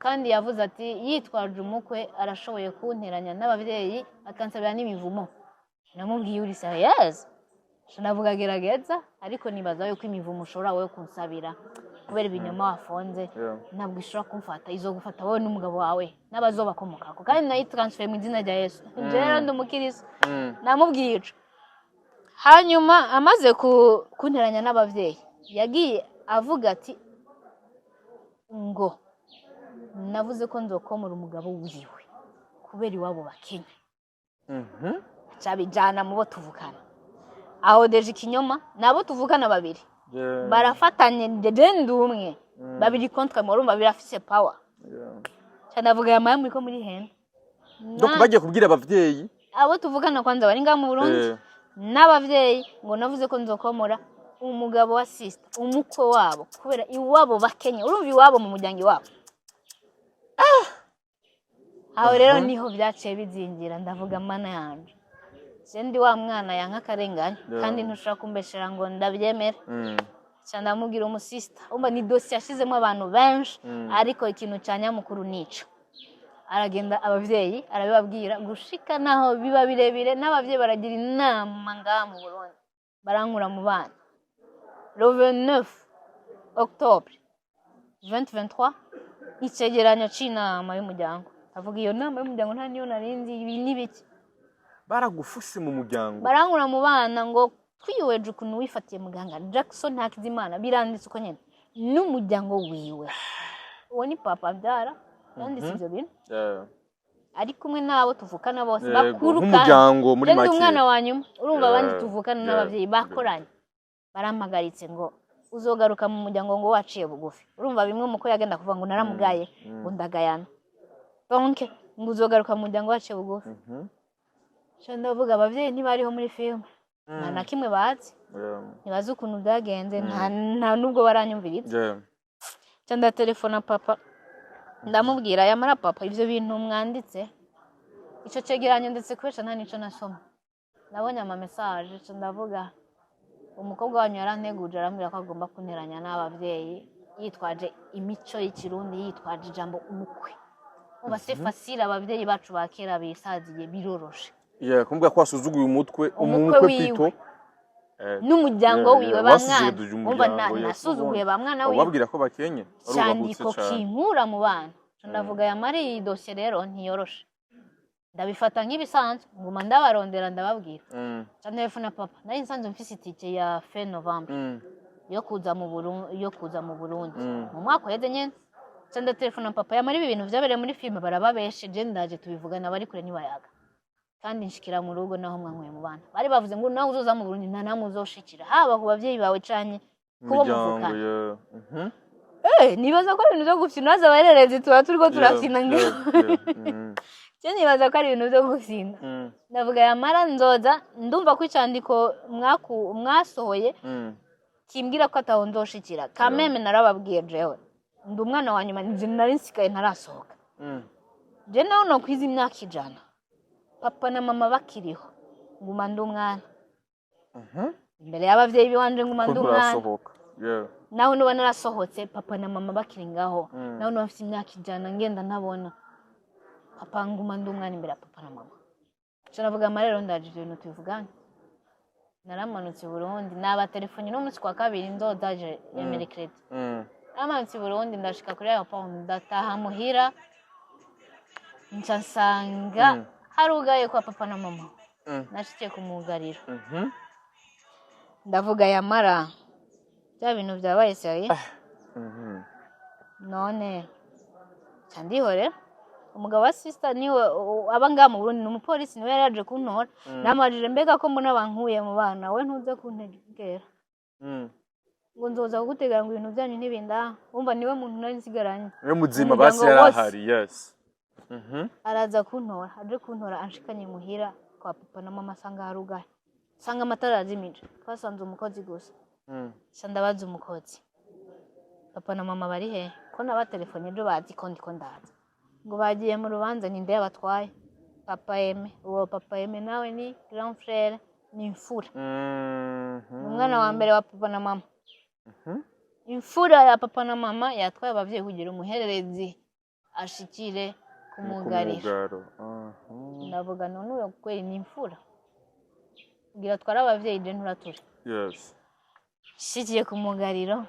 kandi yavuze ati yitwaje umukwe arashoboye kunteranya n'abavyeyi akansabira n'imivumo namubwiye uri serious navuga gerageza ariko nibaza yuko imivumo ushobora wowe kunsabira kubera ibinyoma wafonze ntabwo ishobora kumfata izo gufata wowe n'umugabo wawe n'abazobakomokako kandi nayi transfer mu izina rya Yesu rero ndumukiriso namubwiye ico hanyuma amaze kunteranya n'abavyeyi yagiye avuga ati ngo navuze ko nzokomora umugabo wiwe kubera iwabo bakenya cabijana mu bo tuvukana aho deje ikinyoma nabo tuvukana babiri barafatanye ndende umwe babiri contre morumba birafise power cyanavuga yamaye muri ko muri hene donc bagiye kubwira abavyeyi abo tuvukana kwanza bari ngaha mu Burundi n'abavyeyi ngo navuze ko nzokomora umugabo wa sister umukwe wabo kubera iwabo bakenya urumva iwabo mu muryango wabo aho rero niho byaciye bizingira ndavuga mana yanje sendi wa mwana yanka karenganya kandi ntushaka kumbeshera ngo ndabyemera cyane amubwira umusista umba ni dossier yashizemo abantu benshi ariko ikintu cyanyamukuru nico aragenda abavyeyi arabibabwira gushika naho biba birebire n'abavyeyi baragira inama ngaha mu Burundi barankura mu bana le 29 octobre 2023 icegeranyo c'inama y'umuryango avuga iyo nama y'umuryango nta niyo narinzi ibi nibiki baragufuse mu muryango barankura mu bana ngo twiweje ukuntu wifatiye muganga Jackson Hakizimana biranditse uko nyene n'umuryango wiwe uwo ni papa byara yanditse ibyo bintu ari kumwe nabo tuvukana bose bakuru kandi umuryango muri make umwana wanyuma urumva abandi tuvukana n'abavyeyi bakoranye barampagaritse ngo uzogaruka mu muryango ngo waciye bugufi urumva bimwe muko yagenda kuvuga ngo naramugaye ngo ndagayana donc ngo uzogaruka mu muryango waciye bugufi ndavuga abavyeyi ntibariho muri film nta kimwe bazi ntibazi ukuntu byagenze nta nubwo baranyumviriza cyanda telefona papa ndamubwira yamara papa ivyo bintu mwanditse ico cegeranyo ndetse kwesha nta nico nasoma nabonye ama message cyo ndavuga umukobwa wanyu yaranteguje arambira ko agomba kunteranya n'abavyeyi yitwaje imico y'ikirundi yitwaje ijambo umukwe uba se facile abavyeyi bacu bakera bisaziye biroroshe kumbwa ko asuzuguye umutwe umukwe pito n'umuryango wiwe bamwana umva nasuzuguye bamwana wiwe babwira ko bakenye cyandiko kinkura mu bana ndavuga yamari iyi dossier rero ntiyoroshe ndabifata nk'ibisanzwe nguma ndabarondera ndababwira cyane telefone papa nari nsanzwe mfise itike ya fin Novembre yo kuza mu Burundi mu mwaka uheze nyene cyane telefone papa yamari ibintu byabereye muri film barababesheje ndaje tubivugana bari kure nibayaga kandi nshikira mu rugo naho mwankuye mu bana bari bavuze ngo naho uzoza mu Burundi nta namwe uzoshikira haba ku bavyeyi bawe canye kubo muvukana nibaza ko ibintu byo gufina naza barereze tuba turiko turafina ngiyo cyane nibaza ko ari ibintu byo gufina ndavuga yamara nzoza ndumva ko icandiko mwasohoye kimbwira ko ataho ndoshikira kameme narababwiye jewe ndi umwana wa nyuma nje nari nsikaye ntarasohoka je naho no kwiza imyaka 100 papa na mama bakiriho nguma ndi umwana imbere y'abavyeyi biwanje nguma ndi umwana yeah naho nuba narasohotse papa na mama bakiri ngaho naho nuba afite imyaka ijana ngenda ntabona papa nguma ndi umwana imbere ya papa na mama caravuga amarero ndaje ibintu tubivuganye naramanutse Burundi naba telefone n'umunsi kwa kabiri ndodaje yemere credit naramanutse Burundi ndashika kuri airport ndataha muhira nsanga harugaye kwa papa na mama nashikiye kumugarira ndavuga yamara bya bintu byabaye seri none candihore umugabo wa sister niwe abanga mu Burundi n'umupolisi niwe yaraje kuntora namajije mbega ko mbona bankuye mu bana we ntuze kuntegera ngo nzoza kugutegera ngo ibintu byanyu ntibinda umva niwe muntu nari nsigaranye we muzima basi yarahari yes araza kuntora aje kuntora anshikanye muhira kwa papa na mama sanga harugaye sanga amatara azimije twasanze umukozi gusa ndabaza umukozi papa na mama bari he ko naba telefone ejo bazi ko ndiko ndaza ngo bagiye mu rubanza ni nde batwaye papa Eme nawe ni grand frère ni imfura umwana wa mbere wa papa na mama imfura ya papa na mama yatwaye abavyeyi kugira umuhererezi ashikire kumugarira ndavuga none uyo kweli ni imfura kugira twara abavyeyi je nturature yes shikiye kumugariro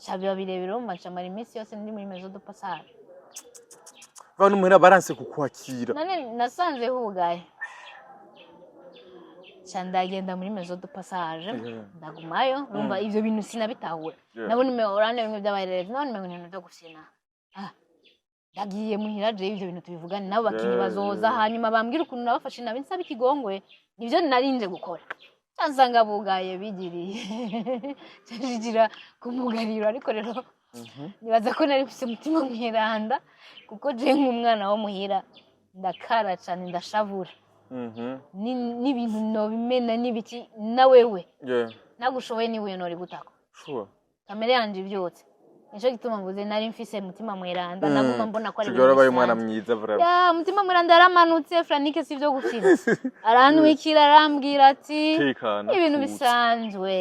chabyo birebire umacamara iminsi yose ndi muri maison de passage bano muhira baranse kukwakira nane nasanze hugaye ndagenda muri maison de passage ndagumayo numva ivyo bintu sinabitahura nabone orane bimwe by'abayereza none ibintu byo gusina ndagiye muhira je ivyo bintu tubivugane nabo bakinyi bazoza hanyuma bambwira ukuntu nabafashe nabi nsaba ikigongwe nivyo narinje gukora nsanga bugaye bigiriye cyarigira kumugariro ariko rero nibaza ko nari mfise umutima mwiranda kuko je nk'umwana wo muhira ndakara cyane ndashavura n'ibintu no bimena n'ibiki na wewe nagushoboye ni wewe nori gutako sure kamere yanje byotse nico gituma mvuze nari mfise umutima mwiranda naguma mbona ko ari bigora baye umwana mwiza vraiment ya umutima mwiranda yaramanutse Franike sivyo gukina aranwikira arambwira ati ibintu bisanzwe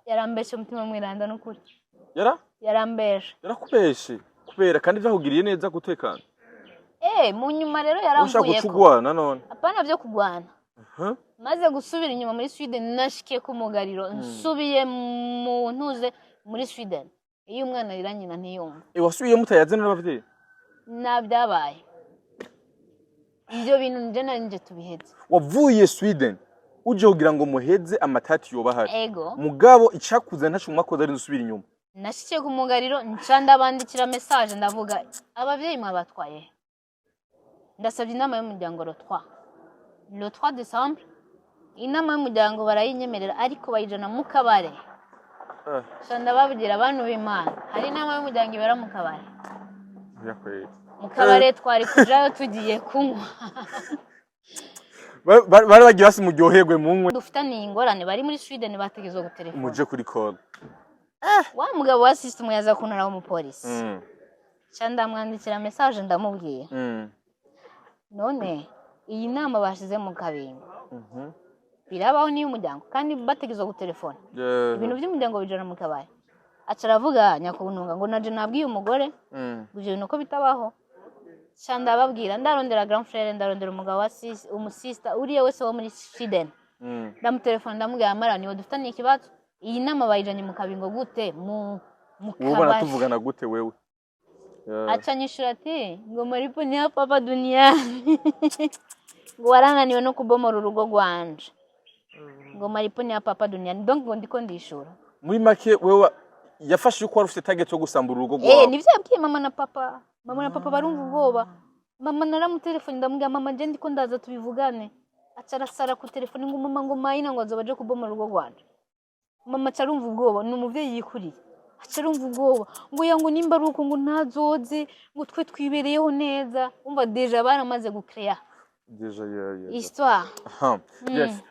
yarambeshe umutima mwiranda n'ukuri yarambeshe yarakubeshe kubera kandi vyahugiriye neza gutekana mu nyuma rero yaramvuye ko kugwana none apana byo kugwana maze gusubira inyuma muri Sweden nashikiye ku mugariro nsubiye mu ntuze muri Sweden iyo umwana riranyina ntiyumva wasubiye mutayaze n'abavyeyi nabyabaye ibyo bintu nje nanje tubiheze wavuye Sweden uje kugira ngo muheze amatati yoba hari ego mugabo icakuza ntashumwa ko ari nsubira inyuma nashikiye ku mugariro ncanda bandikira message ndavuga abavyeyi mwabatwaye ndasabye inama y'umuryango le 3 décembre inama y'umuryango barayinyemerera ariko bayijana mu kabare shanda babugira abantu b'Imana hari inama y'umuryango ibera mu kabare mu kabare twari kujayo tugiye kunywa bari bagiye hasi muryoherwe munywe dufitaniye ingorane bari muri Sweden bategezwe gutelefona muje kuri call wa mugabo wa system yaza kunara w'umupolisi shanda mwandikira message ndamubwiye none iyi nama bashize mu kabingo birabaho niyo umuryango kandi bategezwe gutelefona ibintu by'umuryango bijana mu kabari acaravuga nyakubununga ngo naje nabwiye umugore guje nuko bitabaho cyanda babwira ndarondera grand frère ndarondera umugabo wa umusista uriye wese wo muri Sweden ndamutelefona ndamubwira amara niwe dufitanye ikibazo iyi nama bayijanye mu kabingo gute mu kabari tuvugana gute wewe acanyishura ati ngo maripo ni papa duniani ngo warananiwe no kubomora urugo rwanje ngo maripo ni papa duniani donc ngo ndiko ndishura muri make wewe yafashe uko wari ufite target yo gusambura urugo rwawe nivyo yabwiye mama na papa barumva ubwoba mama naramutelefone ndamubwira mama je ndiko ndaza tubivugane acarasara ku telefone ngo mama ngo mayina ngo azobaje kubomora urugo rwanje mama carumva ubwoba ni umuvyeyi yikuriye acharumva ubwoba ngo yango nimba ruko ngo ntazoze ngo twe twibereyeho neza umva deja baramaze gukreya deja histoire yes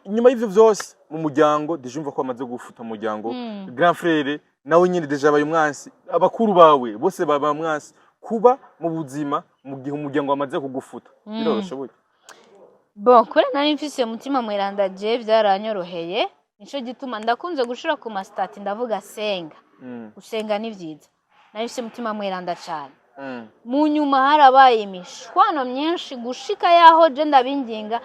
nyuma y'ivyo vyose mu muryango deje umva ko amaze gufuta mu muryango grand frère nawe nyine deja baye umwansi abakuru bawe bose baba mwansi kuba mu buzima mu gihe umuryango wamaze kugufuta biroroshe buke bon kure nari mfise umutima mweranda je byaranyoroheye nico gituma ndakunze gushira ku mastati ndavuga senga gusenga ni vyiza nahise mutima mweranda cyane mu nyuma harabaye imishwano myinshi gushika yaho je ndabinginga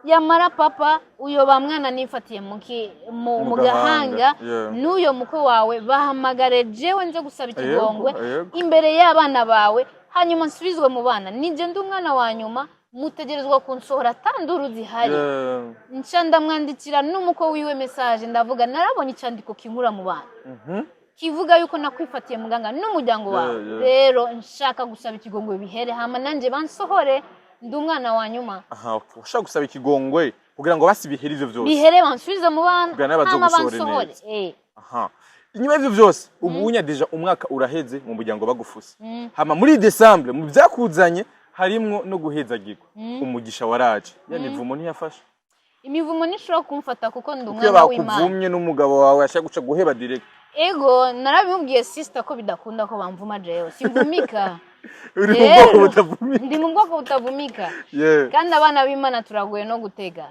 yamara papa uyo bamwana nifatiye mu gahanga n'uyo muko wawe bahamagare jewe nze gusaba ikigongwe imbere y'abana bawe hanyuma nsubizwe mu bana nije ndi umwana wa nyuma mutegerezwa kunsohora tanduru zihari nca ndamwandikira n'umuko wiwe message ndavuga narabonye icyandiko kinkura mu bana kivuga yuko nakwifatiye muganga n'umuryango wawe rero nshaka gusaba ikigongwe bihere hama nanje bansohore ndi umwana wa nyuma ushaka gusaba ikigongwe kugira ngo basi bihere ivyo byose bihere bansubize mu bana hama bansohore inyuma y'ivyo byose ubunya deja umwaka uraheze mu muryango bagufuse hama muri December mu byakuzanye harimwo no guhezagirwa umugisha waraje yani ivumo ntiyafasha imivumo nishobora kumfata kuko ndi umwana w'Imana bakuvumye n'umugabo wawe ashaka guca guheba direct ego narabimubwiye sister ko bidakunda ko bamvuma jewe simvumika ndi mu bwoko butavumika kandi abana b'Imana turagoye no gutega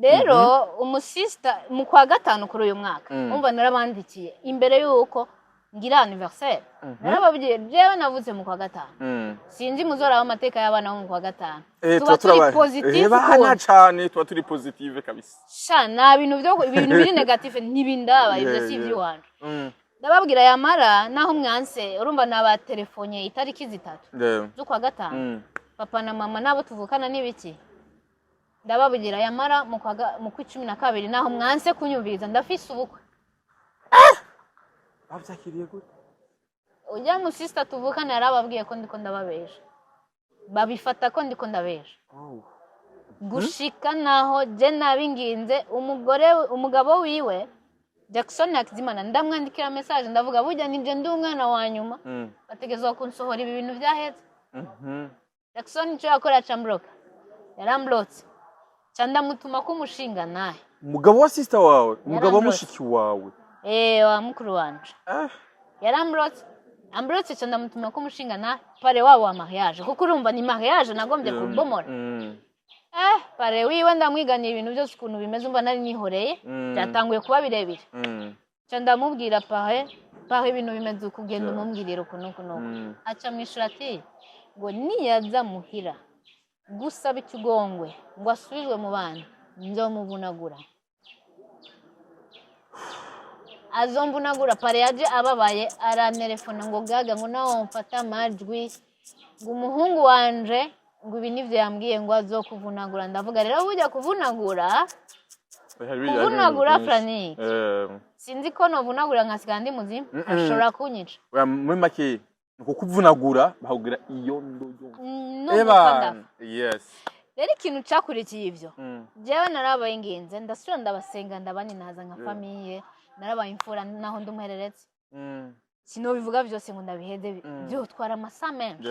rero umusista mu kwa gatanu kuri uyu mwaka umva narabandikiye imbere yuko ngira anniversaire narababwiye jewe navuze mu kwa gatanu sinzi muzora w'amateka y'abana bo mu kwa gatanu tuba turi positive bana cyane tuba turi positive kabisa sha na ibintu biri negative ntibindaba ibyo si iby'iwanje ndababwira yamara naho mwanse urumva naba telefonye itariki zitatu zo kwa gatanu papa na mama nabo tuvukana n'ibiki ndababwira yamara mu kwa 12 naho mwanse kunyumviriza ndafise ubukwe bavyakiriye gute ujya mu sister tuvukana yarababwiye ko ndiko ndababesha babifata ko ndiko ndabesha gushika naho je nabinginze umugabo wiwe Jackson Akizimana ndamwandikira message ndavuga burya nije ndi umwana wa nyuma bategezwa kunsohora ibi bintu byaheze Jackson cyo yakora chambroka yaramblotse cyanda mutuma ko umushinga naye umugabo wa sister wawe umugabo mushiki wawe wa mukuru wanje yaramblotse amblotse cyanda mutuma ko umushinga naye pare wabo wa mariage kuko urumva ni mariage nagombye kubomora pare wiwe ndamwiganiye ibintu byose ukuntu bimeze umva nari nihoreye byatanguye kuba birebire cyanda mubwira pare ibintu bimeze ukugenda umumbwirira ukuntu aca mwishura ati ngo niyaza muhira gusaba ikigongwe ngo asubizwe mu bana nzomuvunagura azomvunagura pare yaje ababaye arantelefona ngo gaga ngo nawo mfata amajwi ngo umuhungu wanje ngo ibi nivyo yambwiye ngo azokuvunagura ndavuga rero bujya kuvunagura Frank sinzi ko no vunagura nkasiga ndi muzima ashobora kunyica muri make nuko kuvunagura bahugira iyo ndoyo yes rero ikintu cyakurikiye ivyo jewe narabaye ingenze ndasubira ndabasenga ndabani naza nka famille narabaye imfura naho ndumuhereretse sino bivuga byose ngo ndabiheze byo twara amasa menshi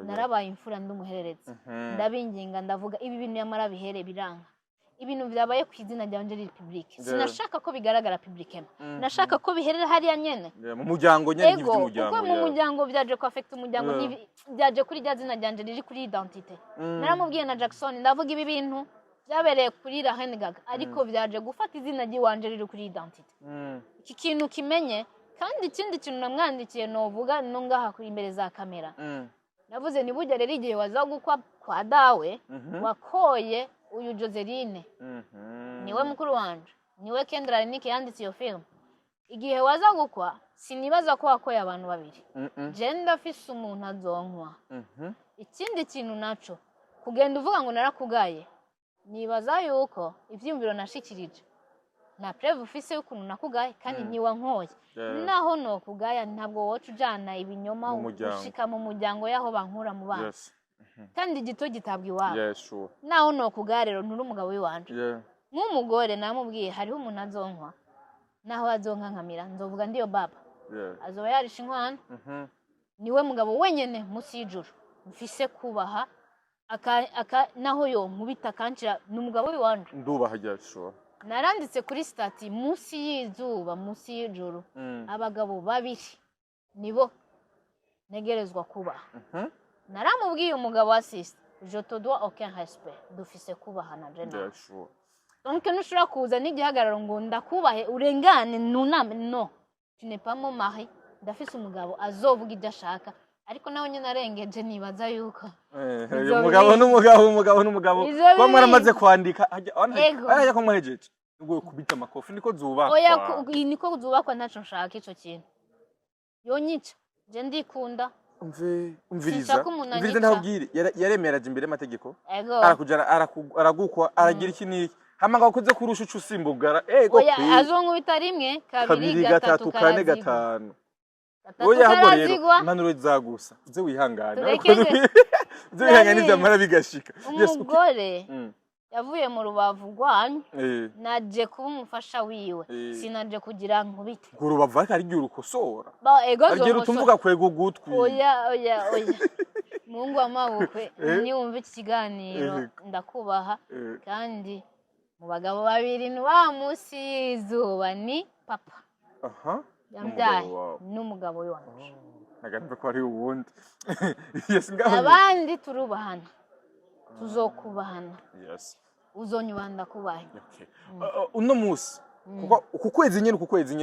narabaye imfura ndumuhereretse ndabinginga ndavuga ibi bintu yamara bihere biranga ibintu byabaye ku izina rya Angel Republic sinashaka ko bigaragara public nashaka ko biherera hariya nyene mu muryango nyene by'umuryango kuko mu muryango byaje ko affect umuryango byaje kuri rya zina rya Angel riri kuri identité naramubwiye na Jackson ndavuga ibi bintu byabereye kuri Rahene Gaga ariko byaje gufata izina ry'iwanje riri kuri identité iki kintu kimenye kandi ikindi kintu namwandikiye novuga no ngaha kuri imbere za kamera navuze ni burya rero igihe waza gukwa kwa dawe wakoye uyu Joseline niwe mukuru wanje niwe Kendra Nick yanditse iyo film igihe waza gukwa sinibaza ko wakoye abantu babiri je ndafise umuntu azonkwa ikindi kintu naco kugenda uvuga ngo narakugaye nibaza yuko ivyumviro nashikirije na preuve ufise y'ukuntu nakugaye kandi ntiwa nkoye naho no kugaya ntabwo wocu ujana ibinyoma ushika mu muryango yaho bankura mu bana kandi gito gitabwa iwabo naho no kugaya rero nturi umugabo w'iwanje nk'umugore namubwiye hariho umuntu azonkwa naho azonka nkamira nzovuga ndiyo baba azoba yarisha inkwano niwe mugabo wenyene musi y'ijuru mfise kubaha naho yo nkubita kancira n'umugabo w'iwanje ndubaha ryasho naranditse kuri stati musi y'izuba musi y'ijuru abagabo babiri nibo negerezwa kubaha naramubwiye umugabo wa sister je te dois aucun respect dufise kubaha na jena donc nushobora kuza n'igihagararo ngo ndakubahe urengane nuname no tu n'es pas mon mari ndafise umugabo azovuga ibyo ashaka ariko nawe nyine arengeje nibaza yuko umugabo kwa mwaramaze kwandika ajya ko mwahejeje ngo kubita amakofi niko zubakwa oya niko zubakwa ntaco nshaka ico kintu yonyica je ndikunda umviriza ndabwire yaremeraje imbere y'amategeko arakujara aragukwa aragira iki niki hamanga wakoze kurusha ucu usimbugara oya azonkubita rimwe kabiri gatatu kane gatanu oya habo rero impanuro zagusa uze wihangana uze wihangana ivyamara bigashika umugore yavuye mu rubavu rwanyu naje kuba umufasha wiwe sinaje kugira nkubite urubavu ariko ari urukosora agira utumvuga kwego gutwi oya Mungu w'amabukwe ni wumva iki kiganiro ndakubaha kandi mu bagabo babiri wa munsi y'izuba ni papa yambyaye n'umugabo wanje nagambe ko ari uwundi abandi turubahana tuzokubahana uzonyubanda kubaye uno musi ku kwezi nyine ku kwezi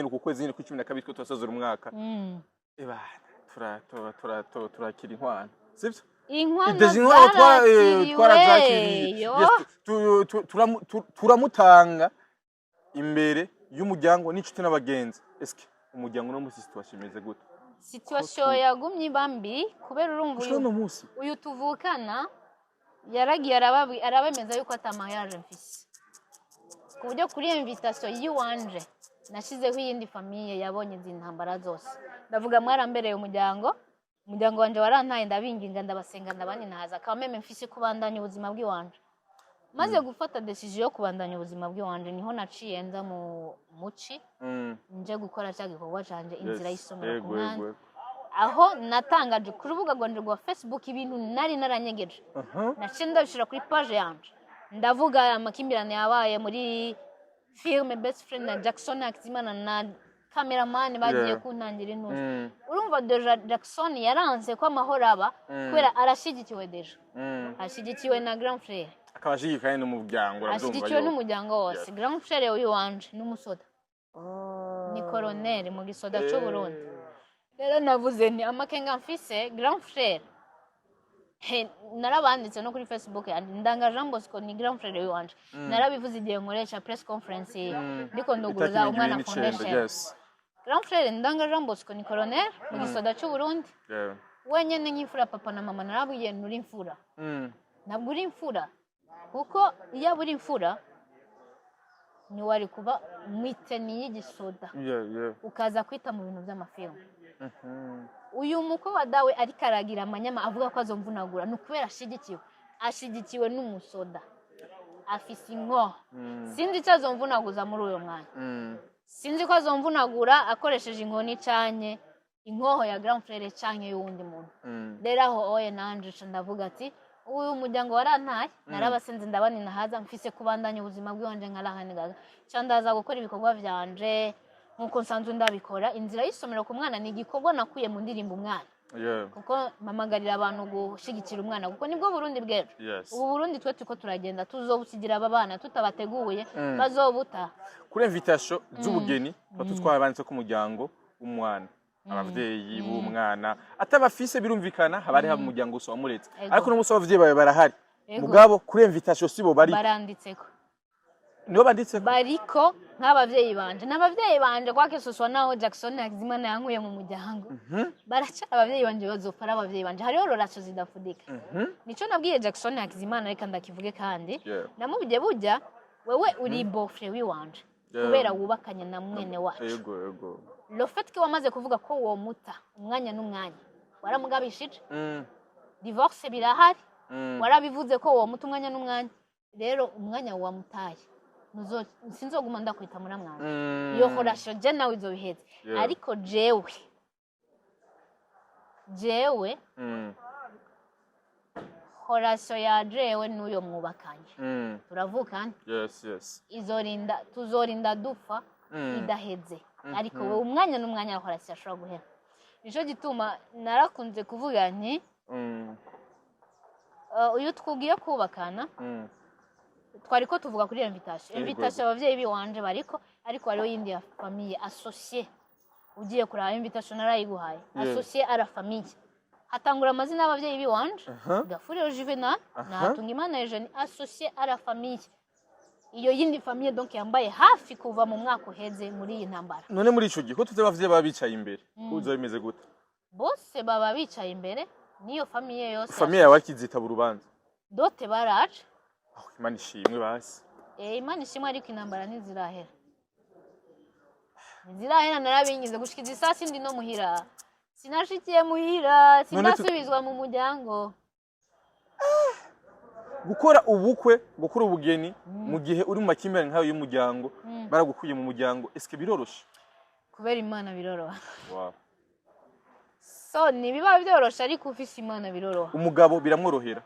ku 12 ko twasozera umwaka turakira inkwano sivyo inkwano twarazakiriye turamutanga imbere y'umuryango n'inshuti n'abagenzi eske umuryango no musi twashimeze gute situation yagumye ibambi kubera urumva uyu tuvukana yaragiye arabemeza yuko atamayaje mfise ku buryo kuri invitation yiwanje nashizeho iyindi famille yabonye izintambara zose ndavuga mwarambereye umuryango wanje warantaye ndabinginga ndabasenga ndabaninahaza kameme mfise kubandanya ubuzima bw'iwanje maze gufata decision yo kubandanya ubuzima bw'iwanje niho naciye nza mu muci nje gukora cya gikorwa canje inzira y'isomero ku mwana aho natangaje ku rubuga rwanje rwa Facebook ibintu nari naranyegeje naciye ndabishira kuri page yanje ndavuga amakimbirane yabaye muri filme Best Friend na Jackson Hakizimana na cameraman bagiye kuntangira intuzi urumva deja Jackson yaranze ko amahoro aba kubera arashigikiwe deja ashigikiwe na Grand Frère akabashigikanye n'umuryango ashigikiwe n'umuryango wose Grand Frère uyu wanje n'umusoda ni colonel mu gisoda cyo Burundi rero navuze ni amakenga mfise Grand Frère narabanditse no kuri Facebook ndanga Jean Bosco ni Grand Frère uyu wanje narabivuze igihe nkoresha press conference ndiko ndoguruza umwana foundation Grand Frère ndanga Jean Bosco ni colonel mu gisoda cyo Burundi wenyene nk'imfura papa na mama narabwiye nuri imfura nabwo uri imfura kuko iyo buri imfura ni wari kuba mwiteni y'igisoda ukaza kwita mu bintu by'amafilm uyu muko wa dawe ariko aragira amanyama avuga ko azomvunagura nukubera ashigikiwe n'umusoda afise inko sinzi icyo azomvunaguza muri uyo mwanya sinzi ko azomvunagura akoresheje inkoni canye inkoho ya Grand Frère canye y'uwundi muntu rero aho oye nanje ndavuga ati uyu muryango warantaye narabasenze ndabanina haza mfise kubandanya ubuzima bw'iwanje nkarahaniraga cyandaza gukora ibikorwa vyanje nkuko nsanzwe ndabikora inzira y'isomero ku mwana ni igikorwa nakuye mu ndirimbo umwana kuko mamagarira abantu gushigikira umwana kuko nibwo Burundi bwejo ubu Burundi twe tuko turagenda tuzobusigira aba bana tutabateguye bazobuta kuri invitation z'ubugeni batutwaye banditse ku muryango umwana abavyeyi b'umwana atabafise birumvikana habari haba umuryango uso wamuretse ariko no muso abavyeyi bawe barahari mugabo kuri invitation sibo bari baranditseko nibo banditseko bariko nk'abavyeyi banje n'abavyeyi banje kwake soswa naho Jackson Hakizimana yankuye mu muryango baracara abavyeyi banje bazopara abavyeyi banje hariho roracho zidafudika nico nabwiye Jackson Hakizimana reka ndakivuge kandi namubye burya wewe uri bofre wiwanje kubera wubakanye na mwene wacu le fait que wamaze kuvuga ko wo muta umwanya n'umwanya waramugabishije divorce birahari warabivuze ko wo muta umwanya n'umwanya rero umwanya wa mutaye sinzoguma ndakwita muri amwana iyo horasho je nawe izobiheze ariko jewe horasho ya jewe n'uyo mwubakanye turavukanye tuzorinda dufa idaheze ariko we umwanya n'umwanya wa horasho ashobora guhera nico gituma narakunze kuvuga nti uyu twugiye kubakana twariko tuvuga kuri invitation abavyeyi biwanje bariko ariko hariho yindi ya famille associé ugiye kuraba invitation narayiguhaye associé à la famille hatangura amazina y'abavyeyi biwanje Gafuriro Juvenal na Hatungimana Eugenie associé à la famille iyo yindi famille donc yambaye hafi kuva mu mwaka uheze muri iyi ntambara. None muri ico gihe ko tuze bavyeyi babicaye imbere uzo bimeze gute? Bose baba bicaye imbere niyo famille yose. Famille yawe akizita burubanza. Dote baraje. Imana ishimwe basi. Imana ishimwe ariko intambara ntizirahera. Ntizirahera narabingize gushikiza isasi ndi no muhira. Sinashikiye muhira, sinasubizwa mu muryango. Gukora ubukwe, gukora ubugeni mu gihe uri mu makimbirane nkayo y'umuryango, baragukuye mu muryango, eske biroroshe? Kubera Imana biroroha. Wow. So nibiba byoroshe ariko ufise Imana biroroha. Umugabo biramworohera.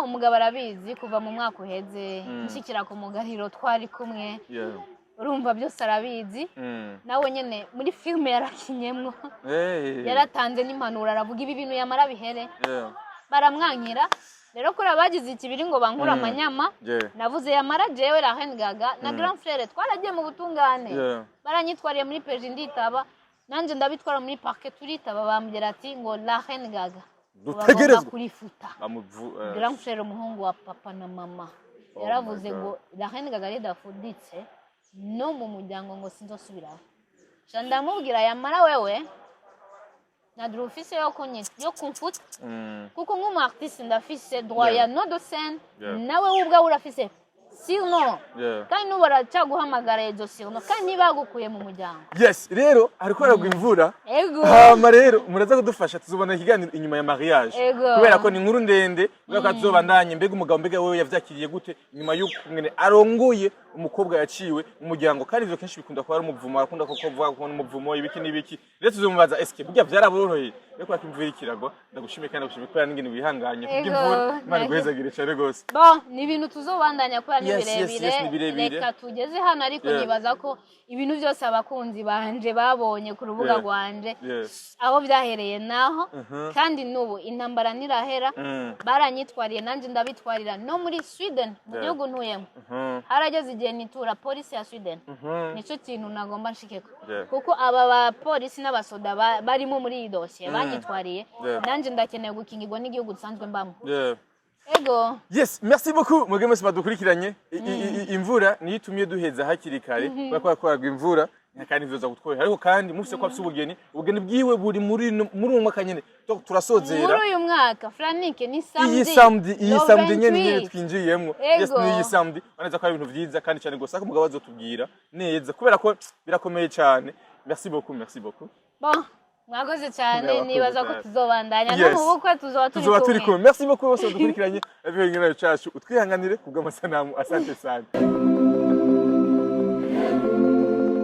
Umugabo arabizi kuva mu mwaka uheze nshikira ku mugariro twari kumwe. Urumva byose arabizi. Nawe nyene muri filme yarakinyemwo. Yaratanze n'impanuro aravuga ibi bintu yamara bihere. Baramwankira. Rero kuri abagize ikibiri ngo bankura amanyama navuze yamara jewe Rahene Gaga na Grand Frère twaragiye mu butungane. Baranyitwariye muri peje nditaba nanje ndabitwara muri parquet turitaba bambwira ati ngo Rahene Gaga dutegerezwa kurifuta Grand Frère umuhungu wa papa na mama yaravuze ngo Rahene Gaga ridafuditse no mu muryango ngo sinzosubiraho ndamubwira yamara wewe na drofise yo kumfuta kuko nk'umu artiste ndafise droit ya no de scène nawe ubwa urafise sino kandi nubu baracaguhamagara ejo sino kandi nibagukuye mu muryango. Yes, rero ariko aragwa imvura hama rero muraza kudufasha tuzobona ikiganiro inyuma ya mariage kubera ko ni inkuru ndende ubwo tuzobandanye mbega umugabo mbega wewe yavyakiriye gute nyuma yuko mwene arongoye umukobwa yaciwe mu muryango kandi ivyo kenshi bikunda kuba ari umuvumo akunda ko kuvuga ko umuvumo ibiki n'ibiki rero tuzomubaza eske burya vyaraboroheye reko akimvira ikiragwa ndagushimiye kandi ndagushimiye kubera n'ingene wihanganye kubw'imvura Imana guhezagire cyane gose. Bon ni ibintu tuzobandanya kwa birebire reka tugeze hano ariko nibaza ko ibintu byose abakunzi banje babonye ku rubuga rwanje aho byahereye naho kandi nubu intambara nirahera baranyitwariye nanje ndabitwarira no muri Sweden mu gihugu ntuyemo harageze igihe nitura polisi ya Sweden nico kintu nagomba nshikeko kuko aba ba polisi n'abasoda barimo muri iyi dossier banyitwariye nanje ndakeneye gukingirwa n'igihugu dusanzwe mbamo. Ego. Yes, merci beaucoup. Mwege mwese badukurikiranye. Imvura niyo itumye duheza hakiri kare. Bakora imvura kandi bizoza gutwohera. Ariko kandi mufise ko afise ubugeni bwiwe buri muri uyu mwaka nyene. Turasozera. Muri uyu mwaka Franike ni samedi. Iyi samedi nyene twinjiyemwo. Yes, ni iyi samedi. Baneza ko ari ibintu vyiza kandi cyane gose akumugabo azotubwira neza kubera ko birakomeye cyane. Merci beaucoup. Bon. Mwakoze cyane nibaza ko tuzobandanya no mu bukwe tuzoba turi kumwe. Merci beaucoup bose dukurikiranye. Abengera cyacu utwihanganire kubw'amasanamu asante sana.